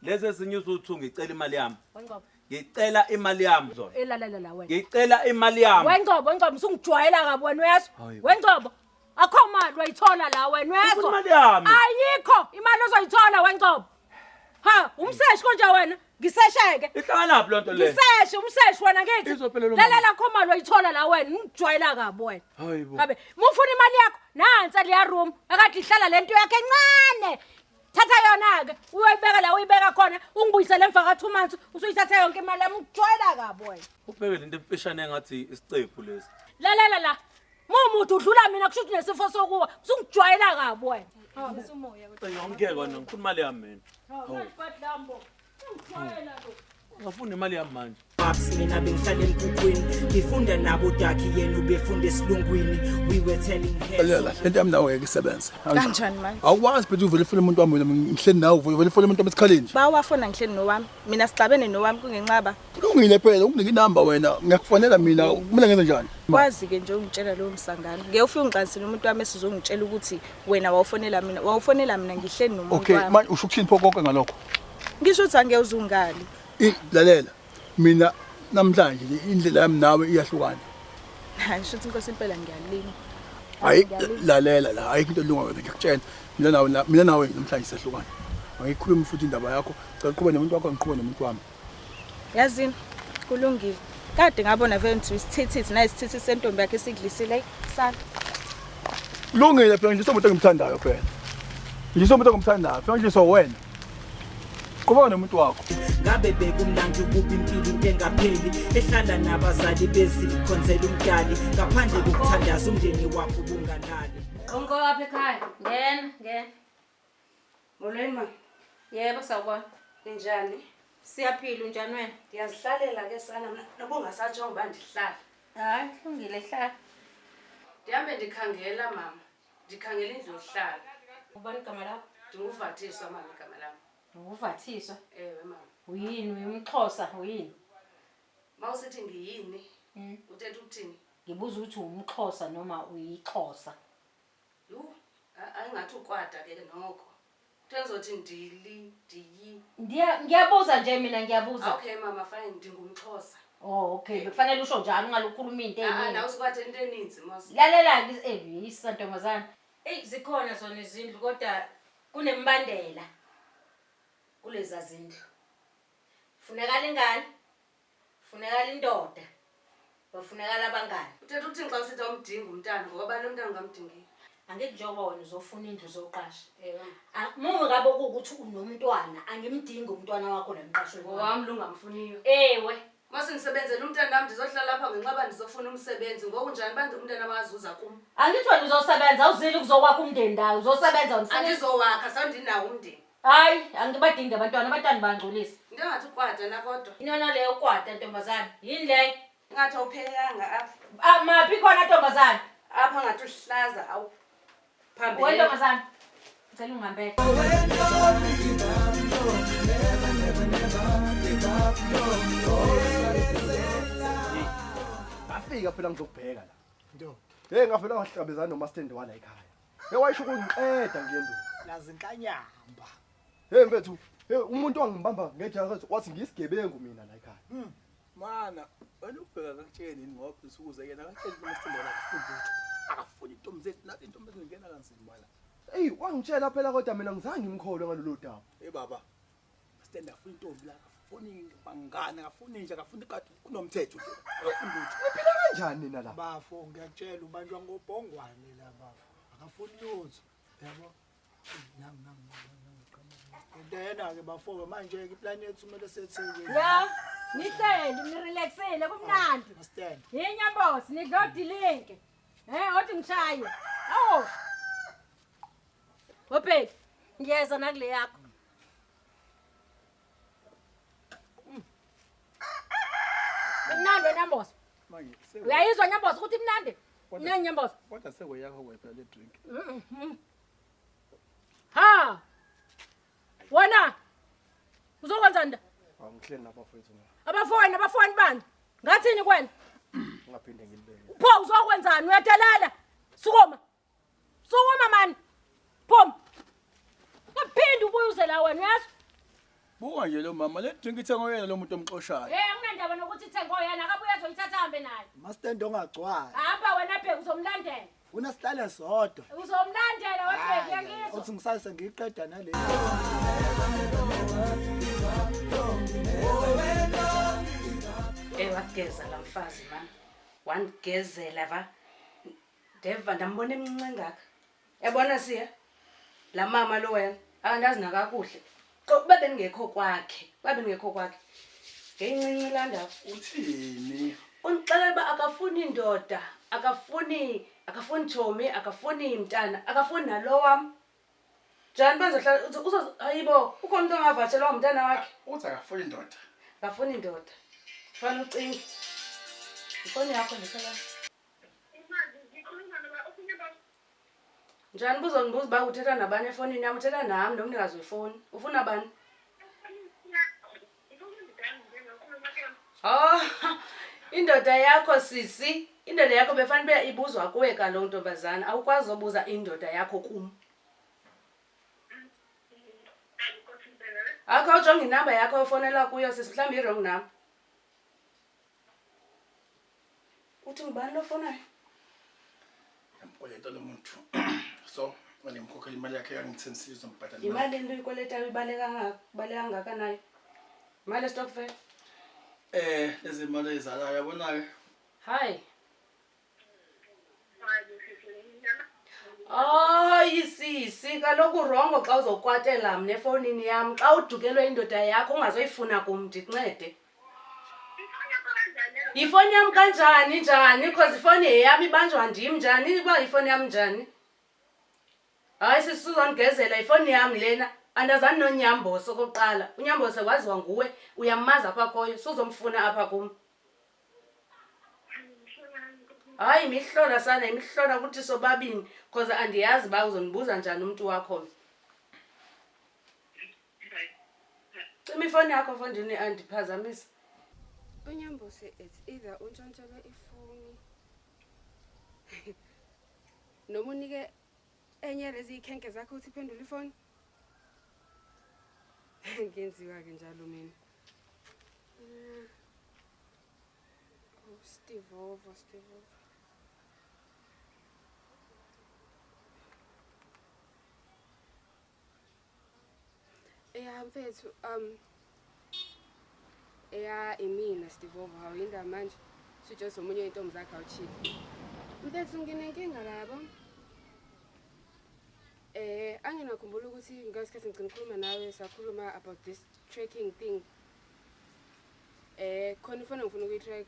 Lezi ezinye uzu2 ngicela imali yami. Wengcobo. Ngicela imali yami zona. Elalela wena. Ngicela imali yami. Wengcobo usungijwayela kabi wena uyezwa? Wengcobo. Akho mali wayithola la wena uyezwa? Imali yami. Ayikho imali ozoyithola wengcobo. Ha, umseshi konje wena? Ngisesheke. Ihlangana lapho lonto le. Ngiseshi umseshi wena ngithi. Lalela akho mali wayithola la wena ungijwayela kabi wena. Hayibo. Ngabe mufuna imali yakho nansi leya room akade ihlala lento yakhe encane. Thatha yona ke uyoyibeka la uyibeka khona ungibuyisele emva ka 2 months usuyithatha yonke imali yami ungijwayela kabi wena. Ubheke lento emfishane engathi isicephu lesi. La. Mumuntu udlula mina kusho ukuthi nesifo sokuwa usungijwayela kabi wena. Ha bese umoya kodwa. Ngiyongeke kona ngifuna imali yami mina. Ha, ngifadlambo. Ungijwayela lo. Ngafuna imali yami manje. Babs mina bengihlala emkhukhwini ngifunda nabo Daki yena ubefunda esilungwini we were telling her Lalela lento yami nawe ngeke isebenze. Kanjani manje? Awukwazi phela uvele ufuna umuntu wami ngihleli nawe uvele ufuna umuntu wabesikhaleni nje. Bawafona ngihleli nowami. Mina sixabene nowami kungenqaba. Kulungile phela ukunika inamba wena ngiyakufonela mina kumele ngenze njani? Kwazi ke nje ungitshela lo msangano. Ngeke ufike ungixanisele umuntu wami esizongitshela ukuthi wena wawufonela mina ngihleli nomuntu Okay, wami. manje usho ukuthini konke ngalokho? Ngisho ukuthi angeke uzungali. Lalela mina namhlanje indlela yami nawe iyahlukana. Hayi shuthi inkosi impela ngiyalima. Hayi lalela la ayikho into elunga wena ngiyakutshela mina nawe namhlanje siyahlukana. Angikhulumi futhi indaba yakho. Cela uqhubeke nomuntu wakho ngiqhubeke nomuntu wami. Yazini kulungile. Kade ngabona vele ngithi isithithi na isithithi sentombi yakhe esidlisile sana. Kulungile phela nje somuntu engimthandayo phela. Nje somuntu engimthandayo phela nje so wena. Qhubeka nomuntu wakho. ngabe bekumnandi ukuba impilo into engapheli ehlala nabazali bezikhonzela umdali ngaphandle kokuthandaza umndeni wakho bunganali. Onke apha ekhaya. Ngena. Molweni ma. Yebo sawubona. Ninjani? Siyaphila unjani wena? Ndiyazihlalela ke sana nobungasatsho ngoba ndihlala. Hayi, kulungile hlala. Ndihambe ndikhangela mama. Ndikhangela indlu yohlala. Ubani igama lakho? Ndinguvathiswa mama igama lami. Uvathiswa. Ewe mama. Uyini uyumxhosa uyini? Mawusithi ngiyini? Uthetha ukuthini? Ngibuza ukuthi umxhosa noma uyixhosa. Yho, ayingathi ukwada ke nokho. Uthezothi ndiyi. Ngiyabuza nje mina ngiyabuza. Okay mama fine ndingumxhosa. Oh okay, bekufanele usho njalo ungalokhuluma into eyiningi. Nawe usikwathe into eninzi mos. Lalela yisantombazana. Zikhona zona izindlu kodwa kunembandela kulezi zindlu. Funekala ingane. Funekala indoda. Bafunekala abangani. Uthetha ukuthi xa usithi awumdingi umntana ngoba bani umntana ngamdingi. Angeke njengoba wena uzofuna indlu zoqasha. Mume ngabe ukuthi unomntwana, angimdingi umntwana wakho nemqashweni wami lungamfuniyo. Ewe. Mase ngisebenzele umntana nami ndizohlala lapha ngenxaba ndizofuna umsebenzi ngoku njani bantu umntana bazuza kum. Angithi wena uzosebenza uzile kuzokwakha umndeni ndawo uzosebenza ufuna. Andizowakha sawundinawo umndeni. Hayi, angibadingi abantwana bangcolisa. Into ngathi ukwada na kodwa. Inona leyo ukwada ntombazana. Yini leyo? Ngathi awuphelanga apha. Maphi khona ntombazana? Apha ngathi uhlaza awu. Phambili. Wena ntombazana. Ngicela ungihambele. Ngafika phela ngizokubheka la. Nto. Ngafela ngahlabezana noMaster wala ekhaya. Wayisho kungiqeda nje ndoda. Lazi inkanyamba. Mfethu, umuntu wangibamba ngejaka wathi ngisigebengu mina la ekhaya. Mana, wena ubheka kakutsheni yini ngoba ukuze yena kakutsheni noMaster wala akafuni lutho. Akafuni intombi zethu nathi intombi ezingena kanzima la. Ey, wangitshela phela kodwa mina ngizange ngimkholwe ngalolu daba. Baba. Stand afuna intombi la akafuni bangana, akafuni nje akafuni ikati kunomthetho nje. Akafuni lutho. Niphila kanjani nina la? Bafo ngiyakutshela ubanjwa ngobhongwane la bafo. Akafuni lutho. Yabo. Ndena ke bafo manje ke plan yethu kumele sethekile. Ya, nihleli nirelaxele kumnandi. Stand. Yinyambosi nidlodilinke. Othi ngishaye. Awu. Wophe, ngiyeza nakule yakho. Mnandi Nyambosi. Manje Uyayizwa Nyambosi ukuthi mnandi? Nani Nyambosi? Kodwa sekweyakho wena le drink. Ha. Wona. Uzokwenza nda? Ngihleli nabafowethu na. Abafowani bani? Ngathini kwena? Ngaphinde ngilibeke. Pho uzokwenzani? Uyadelela? Sukuma. Sukuma man. Phom. Ngaphinde ubuye la wena uyazi? Buka nje lo mama le drink ithengwe yena lo muntu omxoshayo. Kunendaba nokuthi ithengo yena akabuye azoyithatha hambe naye. Master ongagcwala. Hamba wena bheka uzomlandela. Ufuna sihlale sodwa. Uzomlandela webheka yakizwa. Uthi ngisalise ngiqeda nale. Wageza la mfazi man. Wangezela va. Ndeva ndambona emncinci engaka. Yabona siya. La mama lo wena akandazi nakakuhle. Babe ngekho kwakhe. Ngencinci la ndaba. Uthini? Ungixelela ba akafuni indoda, akafuni Chomi, akafuni imntana, akafuni nalo wami. Njani bazohlala hayibo, ukhona umuntu ongavatshelwa umntana wakhe? Uthi akafuni indoda. Ngafuna indoda. Fana ucinga. Ifoni yakho ngisela. Njani buzongibuza ba uthetha nabani efonini yami uthetha nami nomnikazi wefoni. Ufuna bani? Oh, indoda yakho sisi, indoda yakho befanele ibuzwa kuwe kalo ntombazana. Awukwazi ubuza indoda yakho kum. Akho ujonga inamba yakho ufonela kuyo sisi mhlawumbe i-wrong number. Uthi ngibani lo fonayo? Yamkweleta lo muntu. So, manje mkhokhela imali yakhe yangithenisiwe uzombhadala. Imali into ikoleta ibaleka ngakanayo. Imali stokvel. Lezi mali ezalayo yabona ke. Hi. Hayi sisi kaloku rongo xa uzokwatela mina efonini yami xa udukelwe indoda yakho ungazoyifuna kum ndincede. Ifoni yami kanjani njani because ifoni yami ibanjwa ndim njani iba ifoni yami njani? Hayi sisuzongezela ifoni yami lena andazani nonyamboso koqala. Unyamboso waziwa nguwe uyamaza apha khoyo suzomfuna apha kum. Hayi mihlola sana imihlola ukuthi sobabini because andiyazi ba uzonibuza njani umuntu wakho. Cima ifoni yakho fondini andiphazamisa. Unyambosi it's either untshontshelwe ifoni noma unike enye lezi ikhenke zakho uthi phendula ifoni. Ngenziwa ke njalo mina. Steve over. Yeah, mfethu imina Steve over awuyinda manje. Sitshela umunye intombi zakhe awuchipi. Mfethu nginenkinga labo. Anginakhumbula ukuthi ngasikhathi ngicela ukukhuluma nawe sakhuluma about this tracking thing. Khona ifoni ngifuna ukuyi-track.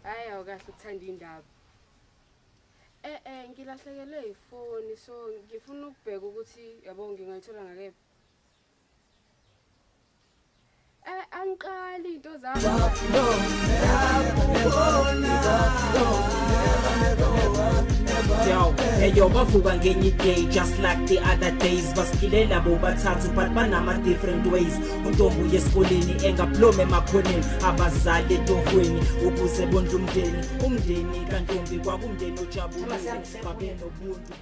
Hayi awukahle ukuthanda indaba. Ngilahlekelwe ifoni so ngifuna ukubheka ukuthi yabo ngingayithola ngakephi. Angiqali into zami. Yo, eyo bavuka ngenye day just like the other days basikhilela bobathathu but banama different ways untombi yesikoleni engablome emakhoneni abazali etohweni ukuze bonke umndeni kantombi kwakumndeni ojabulile babe nobuntu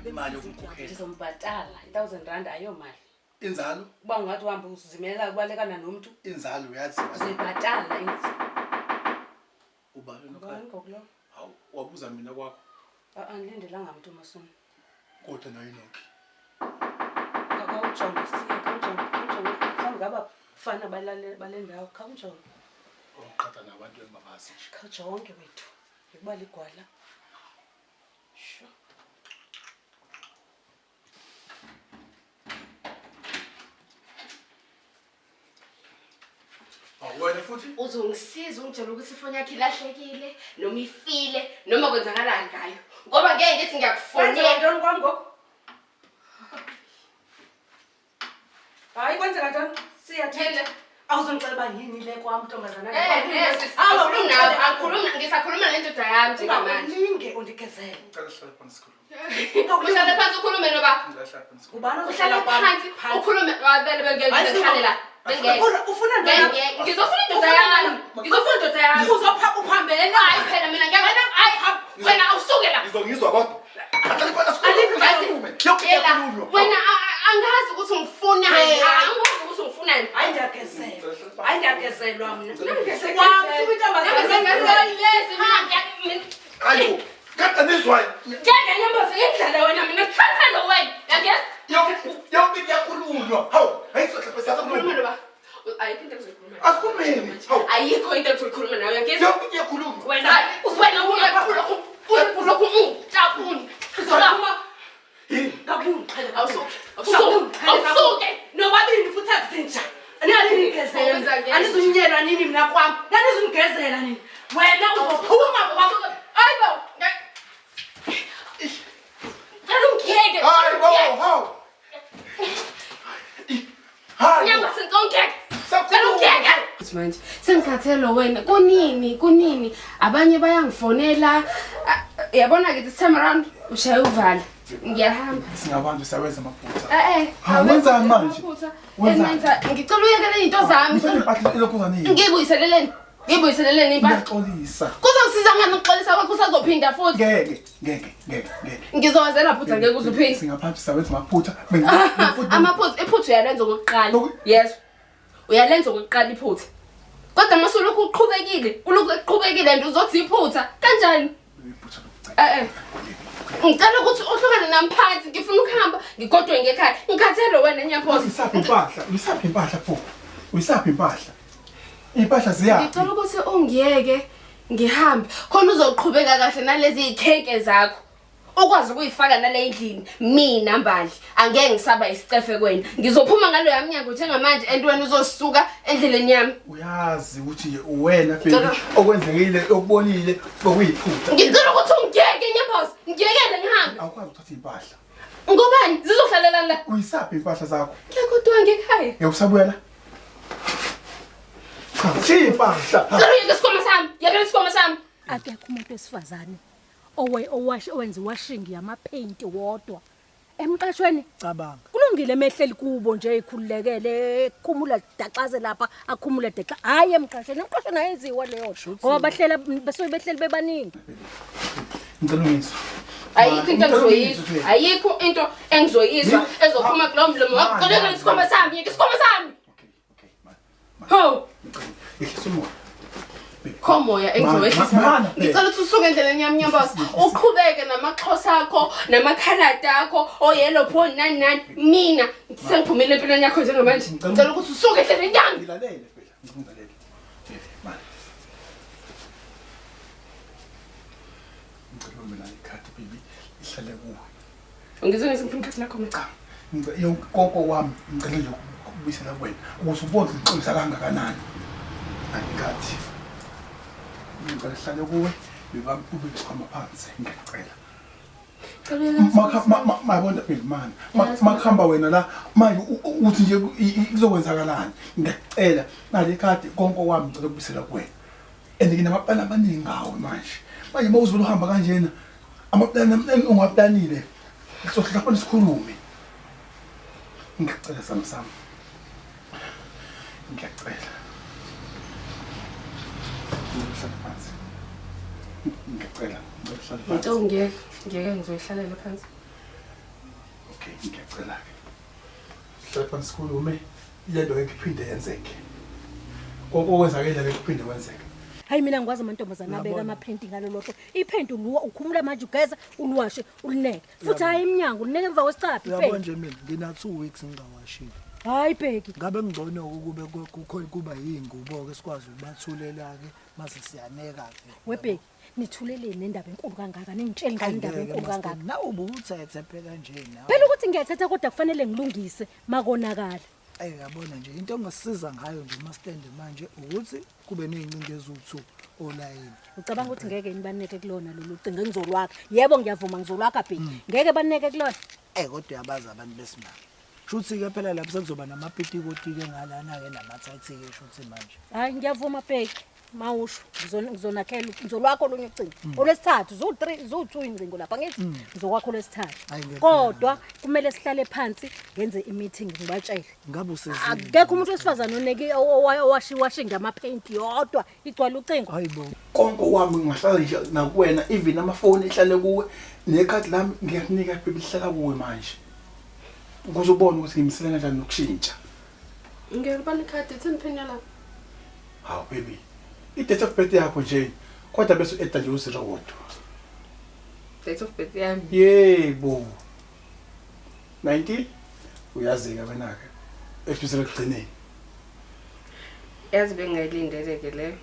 Imali yokumkhokhela. Ndizombhatala 1000 rand ayomali. Inzalo? Kuba ungathi uhamba uzimelela kubalekana nomuntu. Inzalo uyazi. Uzibhatala inzi. Ubani nokhaya? Ngoklo. Hawu, wabuza mina kwakho. Angilindelanga umuntu masona. Kodwa nayo inokho. Akawujonge mhlawumbe ngaba kufana balendawo khawujonge. Uqhatha nabantu engabazi nje. Khawujonge wethu. Ngikubala igwala. Sure. Wena futhi Uzongisiza ungitshela ukuthi ifoni yakhe ilahlekile noma ifile noma kwenzakalani ngayo. Ngoba ngeke ngithi ngiyakufonela ntoni kwami ngoko? Hayi kwenzeka ntoni? Siyathela. Awuzongixela ba yini le kwami ntombazana. Ngisakhuluma nendoda yami njengamanje. Ninge undigezele. Ngicela sihlale phansi sikhulume. Uhlala phansi ukhulume noba. Ngicela sihlale phansi. Ubani Uhlala phansi ukhulume bengihlale ufuna ntoni? Ngizofuna indoda yami. Ngizofuna indoda yami. Uphambene. Hayi phela mina ngiyabona wena awusuke la. Ngizongizwa kodwa. Ngicela phansi sikhulume. Wena angazi ukuthi ungifunani. Angazi ukuthi ungifunani. Hayi ngiyagezela. Hayi ngiyagezelwa mina. Ayo, kata nizwa. Ngeke nyamboze indlela wena mina khathalo wena. Yakuyazi? Yonke iyakhulunywa. Hawu, hayisohle bese Ukhuluma noba. Ayikho into ezokhuluma. Asikhulumeni. Hawu. Ayikho into ezokhuluma nawe yakuyazi? Yonke iyakhulunywa. Wena uyakhuluma tapuni. Uzolama. Awusuke. Nobabini futhi akuzinja. Aniyalingezela. Anizunyelwa nini mina kwami? Nanizungezela nini? Wena uzophuma kwami. Ayibo. Ngeke. Hayibo, hawu. manje sengikhathele wena kunini abanye bayangifonela yabona ke this time around ushaya uvala ngiyahamba singabantu siyawenza amaphutha wenzani manje wenza ngicela uyekele izinto zami ngibuyiseleleni impahla ngixolisa kuzongisiza ngani ukuxolisa kwakho usazophinda futhi ngeke ngizowazela phutha ngeke uzuphinda singaphansi siyawenza amaphutha amaphutha iphutha uyalenza okokuqala yes uyalenza okokuqala iphutha kodwa mase ulokhu uqhubekile and uzothi iphutha kanjani ngicela ukuthi uhlukane nami phansi ngifuna ukuhamba ngigodwe ngekhaya ngikhathele wena nyaphosa uyisaphi impahla pho uyisaphi impahla ziya ngicela ukuthi ungiyeke ngihambe khona uzoqhubeka kahle nalezi ikheke zakho ukwazi ukuyifaka nale endlini mina Mbali angeke ngisaba isicefe kwena ngizophuma ngalo yamnyango njengamanje and wena uzosisuka endleleni yami uyazi ukuthi wena baby okwenzekile okubonile bokuyiphutha ngicela ukuthi ungiyeke nyaphosa ngiyekele ngihambe awukwazi ukuthatha impahla ngobani zizohlalela la uyisaphi impahla zakho ngiyakodwa ngekhaya uyabusabuyela impahla yeke isikhwama sami akekho umuntu wesifazane owenza washing yamapaint wodwa emqashweni cabanga kulungile emehleli kubo nje ekhululekele ekhumula daxaze lapha akhumula daxa hayi emqashweni ayenziwa leyo ngoba bahlela besobe behleli bebaningi ngicela ungizwe ayikho into engizoyizwa ezophuma kulo mlomo wakuqeleka isikhwama sami yeke isikhwama sami ho Khomoya engizowehlisa. Ngicela ukuthi usuke endleleni yami nyambosa. Uqhubeke namaXhosa akho, namakhalada akho, oyellow phone nani. Mina sengiphumile empilweni yakho njengamanje. Ngicela ukuthi usuke endleleni yami. Ngilalele phela, ngilalele. Manje. Ngicela mina ikhadi baby ihlale kuwe. Ngizwe ngifuna ikhadi lakho mcha. Yonke wami ngicela nje ukubuyisela kuwena. Ukuze ubone iqinisa kangakanani. Ayikhathi. Ngicela kuwe bebami ube sikhama phansi ngiyacela mabona phela man makhamba wena la manje uthi nje kuzokwenzakalani ngiyacela nale khadi konke kwami ngicela kubisela kuwena and nginamaplan amaningi ngawo manje mawuzula uhamba kanjena amaplan ungaplanile sohlala khona sikhulume ngiyacela sami ngiyacela ngicela into ngeke ngizoyihlalela phansi okay ngiyacela ke hlala phansi sikhulume lento ngiphinde yenzeke okwenzakela ke kuphinde kwenzeke hayi mina ngikwazi amantombazana abeka amapainting ngalolotho ipaint ukhumula manje ugeza uliwashe ulineke futhi hayi iminyango ulineke emva kwesicaphi uyabona nje mina ngina 2 weeks ngingawashile hayi bheki ngabe ngibona ukube kuba yingubo ke sikwazi ukubathulela ke mase siyaneka ke webheki nithuleleni nendaba enkulu kangaka ningitshela ngandaba enkulu kangaka na ubuthethe phela nje nawe phela ukuthi ngiyathetha kodwa kufanele ngilungise makonakala yabona nje into engasisiza ngayo nje mastand manje ukuthi kube nezincingo ezu2 online ucabanga ukuthi ngeke nibaneke kulona lolu cingo ngizolwakha yebo ngiyavuma ngizolwakha bheki ngeke baneke kulona kodwa yabazi abantu besimanje shuthi ke phela lapho sekuzoba namapitikoti ke ngalana ke namathathi ke shuthi manje hayi ngiyavuma bheki mawusho ngizonakhela ngizolwakho lonye ucingo olwesithathu zo3 zo2 incingo lapha ngithi ngizokwakho olwesithathu kodwa kumele sihlale phansi ngenze i-meeting ngibatshele ngabe usizini akekho umuntu wesifazana oneke owashiwashe ngamapaint yodwa igcwala ucingo hayibo konke wami ngihlala nje nakuwena even amafoni ehlale kuwe nekhadi lami ngiyakunika baby lihlala kuwe manje ukuze ubone ukuthi ngimsela kanjani nokushintsha ngiyabona ikhadi ithini phenya lapha hawu baby i-date of birth yakho nje kodwa bese u-eda nje u0 kodwa date of birth yami yebo 90 uyazika wena ke especially ekugcineni yazi bengayilindeleke leyo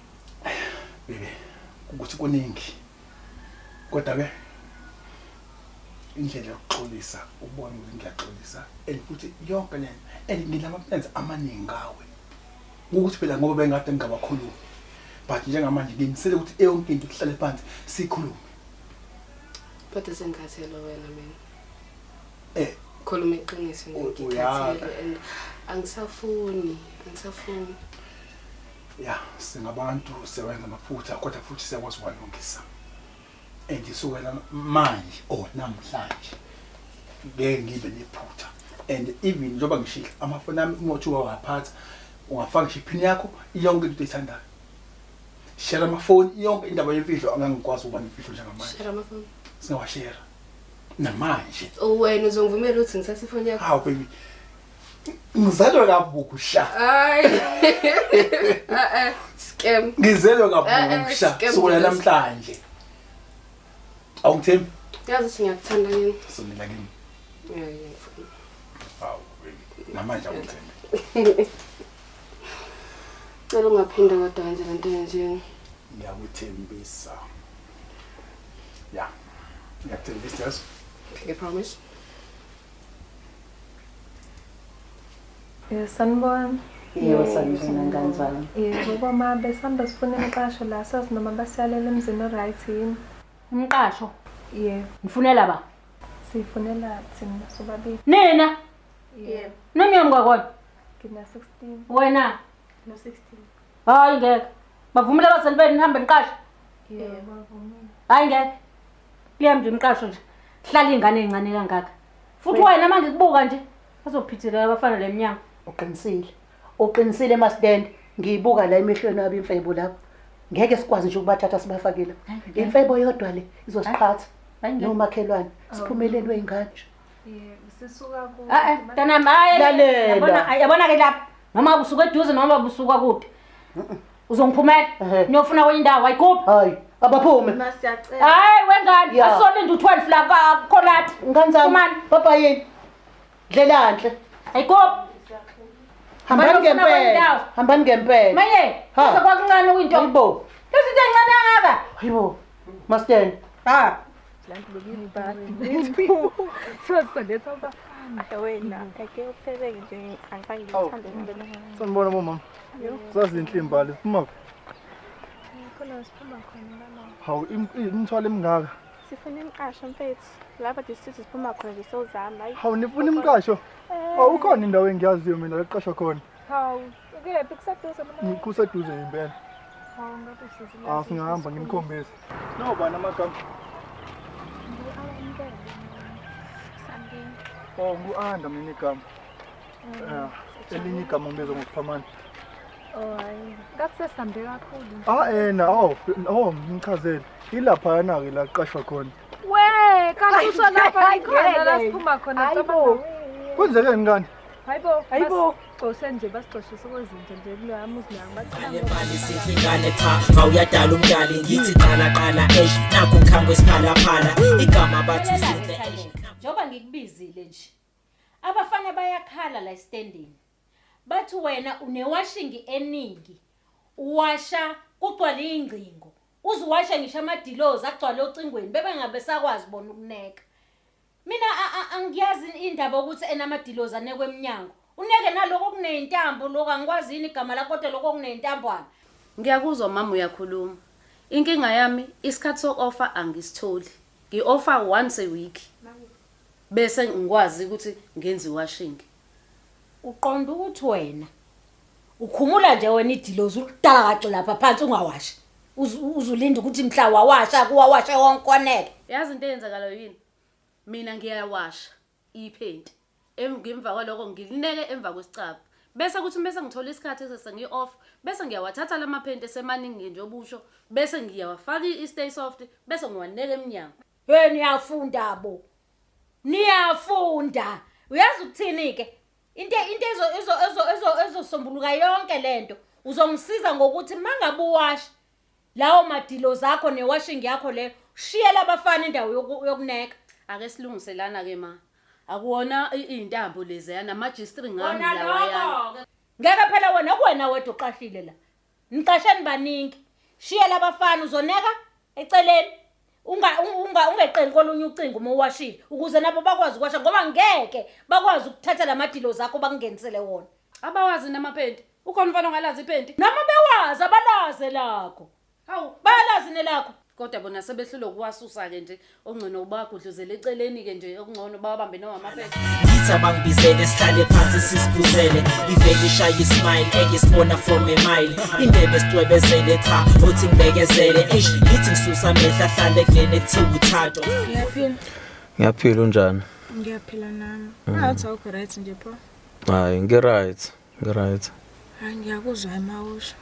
baby ukuthi kuningi kodwa ke indlela yokuxolisa ubone ukuthi ngiyaxolisa futhi yonke lento ngilamaplans amaningi ngawe ukuthi phela ngoba bengade ngingabakhulumi but njengamanje ngimisele ukuthi yonke into ihlale phansi sikhulume kodwa sengikhathele wena mina khuluma iqiniso ngikhathele and angisafuni Ya, singabantu sewenza amaphutha kodwa futhi siyakwazi ukwalungisa. And isukela manje namhlanje ngeke ngibe nephutha. And even njoba ngishila amafoni ami umothi wawaphatha ungafaka iphini yakho yonke into ethandayo. Share amafoni yonke indaba yemfihlo angangikwazi ukuba ngifihlo njengamanje. Share amafoni. Singawashare. Namanje. Wena uzongivumela ukuthi ngithathe ifoni yakho? Hawu baby. Ngizalwe kabukusha. Hayi. Scam. Ngizalwe kabukusha. Sukela namhlanje. Awungithembi? Yazi ukuthi ngiyakuthanda yini? Sonela kimi. Ngiyafuna. Hawu baby. Namanje awungithembi. Cela ungaphinda kodwa wenze lento enjeni. Ngiyakuthembisa. Ya. Ngiyakuthembisa yazi. I promise. Sanibona. Yebo sanibona kanjani? Yebo mama besihamba sifuna umqasho la sazi noma basiyalela emzini right yini? Umqasho? Yebo. Nifunela ba? Sifunela thina sobabili. Nina? Yebo. Nomnyama kwakhona? Ngina 16. Wena? No 16. Hayi ngeke. Bavumela abazali benu nihambe niqashe? Yebo bavumile. Hayi ngeke. Kuyamnje umqasho nje. Hlala ingane encane kangaka. Futhi wena manje kubuka nje bazophithela abafana leminyango. Uqinisile Masident. Ngiyibuka la emehlweni abi imfebo lapho. Ngeke sikwazi nje ukubathatha sibafakela. Imfebo yodwa le izosiqhatha. Nomakhelwane siphumeleni weingane nje. Yebo sisuka ku. Mntanami hayi yabona ke lapha. Noma ubusuka eduze noma ubusuka kude. Uzongiphumela. Niyofuna kwenye indawo ayikuphi? Hayi abaphume. Masiyacela. Hayi wengane asole nje u12 la Kholathi. Ngane zami papa yini? Dlelanhle. Ayikuphi? Hambani ngempela. Hambani ngempela. Maye, kuze kwakuncane uyinto. Hayibo. Lezinto ezincane ngaka. Hayibo. Master. Ha. Lanti bekuyibhadi. Soletha ba. Wena ake upheleke nje angifanga ngithande impela. Sanibona mama. Sazi inhlimbali siphuma. Khona siphuma khona mama. Hawu imthwala emingaka. Sifuna imqasho mfethu. Lapha district siphuma khona ngisozama. Hawu nifuna imqasho? Hawu ukhona indawo engiyaziyo mina leqashwa khona. Hawu kephi kuseduze mama? Ngikuseduze impela. Hawu ngabe sizile. Singahamba nginikhombise. No bana amagama. Oh ngu-Anda mina igama. Elinye igama ngibizwa ngokuphamana. Oh hayi. Ngathi sesambe kakhulu. Ngichazele. Ilapha ke la qashwa khona. We, kahle lapha ikhona la siphuma khona Hayibo. Kwenzekeni ngani? Hayibo. Xose nje basixoshisa kwezinto nje kulo amuzi nanga Bali sithi ngane cha bawuyadala umdali ngithi qala eish nakho ukhango esiphalaphala igama bathi sihle eish njoba ngikubizile nje abafana bayakhala la standing bathi wena unewashing eningi uwasha kugcwala ingcingo uziwasha ngisho amadilozi agcwala ocingweni bebe ngabe sakwazi bona ukuneka mina angiyazi indaba ukuthi enamadilozi anekwe eminyango uneke naloko kunentambo lokho angikwazi yini igama lakho kodwa lokho kunentambwana. Ngiyakuzwa mama uyakhuluma. Inkinga yami isikhathi sok-offer angisitholi. Ngi-offer once a week. Bese ngikwazi ukuthi ngenze washing. Uqonda ukuthi wena ukhumula nje wena idilozi ukudala kaxe lapha phansi ungawashi. Uzulinda ukuthi mhla wawasha kuwawasha wonke koneke. Yazi into eyenzakalayo yini? Mina ngiyawasha iphenti. Emva kwaloko ngilineke emva kwesicaba bese kuthi bese ngithola isikhathi sengi-off bese ngiyawathatha lamaphenti esemaningi nje obusho bese ngiyawafaka i-stay soft bese ngiwaneka eminyango. Niyafunda bo. Niyafunda. Uyazi ukuthini ke? Into ezosombuluka yonke lento uzongisiza ngokuthi mangabe uwasha lawo madilo zakho newashing yakho le shiyela abafana indawo yokuneka. Ake silungiselana ke ma. Akuwona intambo leziyana amajistri ngami lawa yana. Ngeke phela wena kuwena wedwa uqashile la. Niqasheni baningi. Shiyela abafana uzoneka eceleni. Ungeqeli kolunye ucingo uma uwashile ukuze nabo bakwazi ukwasha ngoba ngeke bakwazi ukuthatha lamadilo zakho bakungenisele wona. Abawazi namaphenti. Ukhona mfana ongalazi iphenti? Noma bewazi abalaze lakho. Hawu bayalazi nelakho. kodwa bona sebehlule ukuwasusa ke nje ongcono ubagudluzela eceleni ke nje okungcono bawabambe nawamaphepha Ngithi abangibizele sihlale phansi sisiphuzele ivele ishaye ismile engisibona from a mile indebe sicwebezele cha uthi ngibekezele ngithi ngisusa amehla hlale kulene kuthiwa uthato Ngiyaphila. Ngiyaphila unjani? Ngiyaphila nami. Ngathi awukho right nje pho. Hayi ngiright. Hayi ngiyakuzwa emawusho.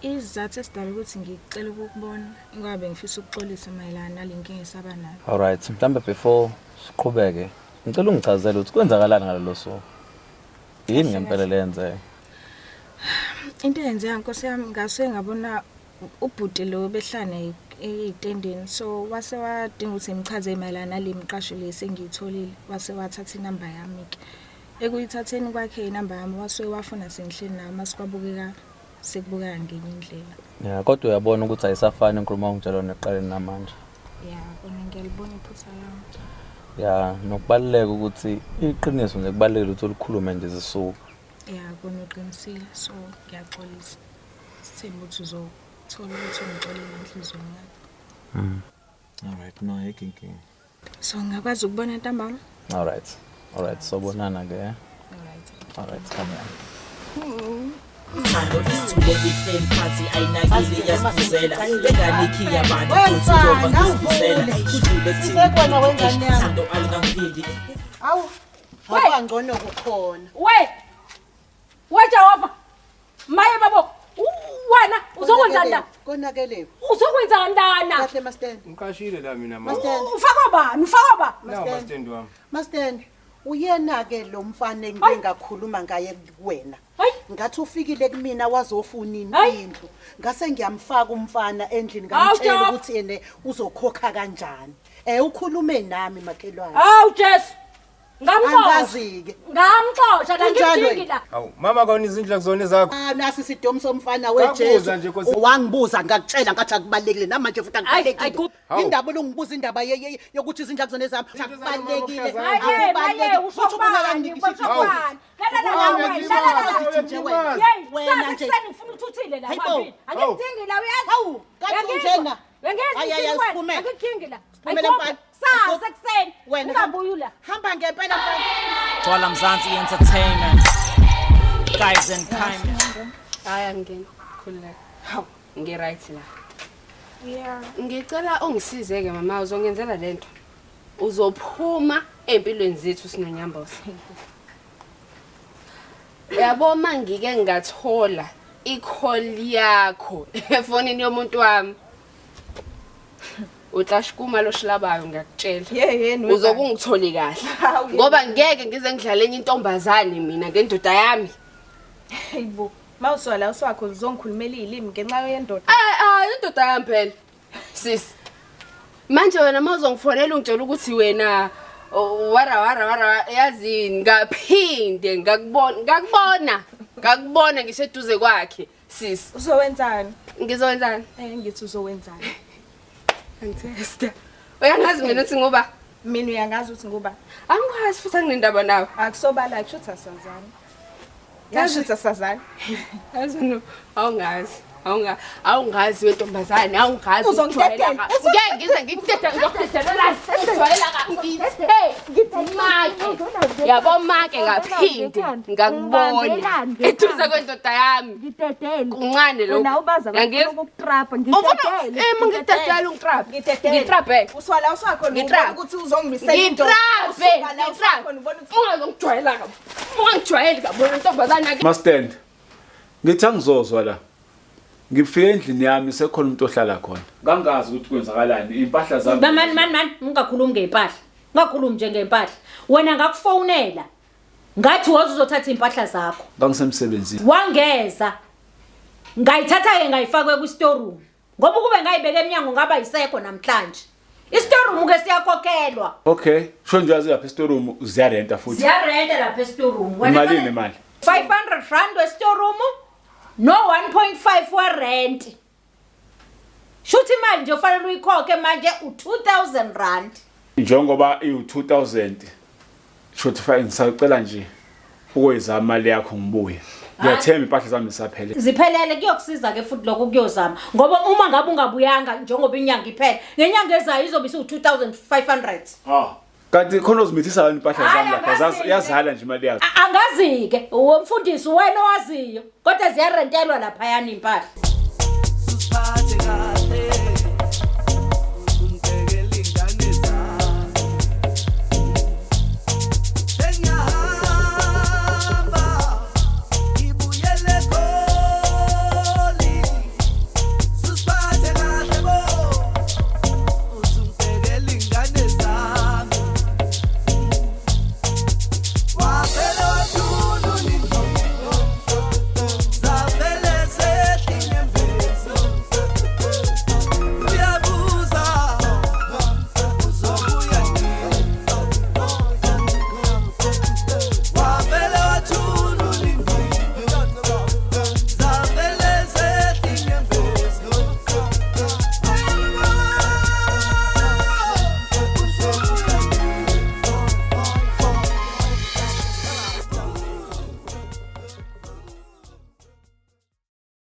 Izathu esidala ukuthi ngicela ukukubona ingabe ngifisa ukuxolisa mayelana nalenkinga esaba nayo. Alright, mhlambe before siqhubeke ngicela ungichazele ukuthi kwenzakalani ngalelo suku. Yini ngempela lenzeke? Into eyenzeka Nkosi yami ngase ngabona ubhuti lo behlane eyitendeni so wase wadinga ukuthi imchaze mayelana nalemqasho lesengiyitholile wase wathatha inamba yami ke. Ekuyithatheni kwakhe inamba yami wase wafuna sengihleli nami asikwabukeka sekubuka ngenye indlela. Yeah, kodwa uyabona ukuthi ayisafani inkulumo ongitshela neqaleni namanje. Yeah, bona ngiyalibona iphutha lami. Yeah, nokubaleka ukuthi iqiniso nje kubalekile ukuthi ulikhulume nje zisuku. Yeah, bona uqinisile so ngiyaxolisa. Sithemba ukuthi uzothola ukuthi ungixolele enhlizweni yakho. Alright, no yinkinga. So ngakwazi ukubona ntambama? Alright, sobonana ke. Alright, come on. Thando isithule ihleli phansi ayinakile yasifuzela enganikhi yabantu futhi ngoba ngisifuzela udlule kuthini thando alingaphindi Awu awangcono kukhona Jehova maye babo wena uzokwenza ndana konakelewe uzokwenza ndana kahle master Ngikashile la mina ufaka bani Master wami Master uyena ke lo mfana engingakhuluma ngaye kuwena ngathi ufikile kumina wazofuna indlu ngase ngiyamfaka umfana endlini ngamtshela ukuthi yena uzokhokha kanjani ukhulume nami makhelwane Jesu ngamxosha la ngidingi la Awu mama kawuni izindlu kuzona zakho nasi sidomo somfana weJesu wangibuza ngakutshela ngathi akubalekile namanje futhi akubalekile indaba longibuza indaba yokuthi izindlu kuzona zami akubalekile maye usho bani wena nje ngifuna uthuthile la mabili angidingi la uyazi kanti njena angidingi la Sasa kuseni ungabuyula hamba ngempela mfana Twala Mzansi Entertainment Guys and Kind Hayi ngene khululeka ngi right la ngicela ungisize ke mama uzongenzela lento uzophuma empilweni zethu sinonyamboza yabo mangike ngathola i-call yakho efonini yomuntu wami utlashkuma lo shilabayo ngiyakutshela uzokungitholi kahle ngoba ngeke ngize ngidlale enye intombazane mina ngendoda yami hayibo mawuswala uswakho uzongikhulumela izilimi ngenxa yendoda indoda yami phela sis manje wena mawuzongifonela ungitshela ukuthi wena wara yazini ngaphinde ngakubona ngiseduze kwakhe sis uzowenzani ngizowenzani ngithi uzowenzani Angitesta. Uyangazi mina uthi ngoba mina uyangazi uthi ngoba angikwazi futhi anginendaba nawe. Akusobala kusho sasazana. Yasho sasazana. Yazi awungazi. Awungazi wentombazane awungazi uzongidedela. Ngeke ngize ngikudedela ngokudedela sesijwayela kakhulu. Ngithi make. Yabo make ngaphinde ngakubona. Ethuza kwendoda yami. Ngidedela. Kuncane lo. Wena ubaza ukutrapa ngidedela. Ngidedela ungitrap. Ngitrape. Uswala uswakho ukuthi uzongimisela into. Ungazongijwayela kabi. Ungangijwayeli kabona intombazane yake. Mastand. Ngithi angizozwa la. Ngifike endlini yami sekhona umuntu ohlala khona. Ngangazi ukuthi kwenzakalani impahla zami. Man ungakhulumi ngempahla. Ungakhulumi nje ngempahla. Wena ngakufonela. Ngathi woza uzothatha impahla zakho. Bangisemsebenzini. Wangeza. Ngayithatha ke ngayifaka ku store room. Ngoba kube ngayibeka eminyango ngaba yisekho namhlanje. I-store room ke siyakhokhelwa. Okay, sho nje yazi lapha e-store room uziyarenta futhi. Ziyarenta lapha e-store room. Imali nemali. 500 rand we-store room. No 1.5 wa rent. Shuthi imali nje ufanele uyikhokhe manje u2000 rand. Njengoba i2000 shothi fine ngisacela nje ukweza imali yakho ngibuye. Ngiyathemba impahla zami zisaphele. Ziphelele kuyokusiza ke futhi lokho kuyozama ngoba uma ngabe ungabuyanga njengoba inyanga iphele ngenyanga ezayo izobe isu2500. Kanti khona uzimithisa wena impahla zami lapha yazala nje imali yazo. Angazi ke umfundisi wena owaziyo kodwa ziyarentelwa lapha yana impahla.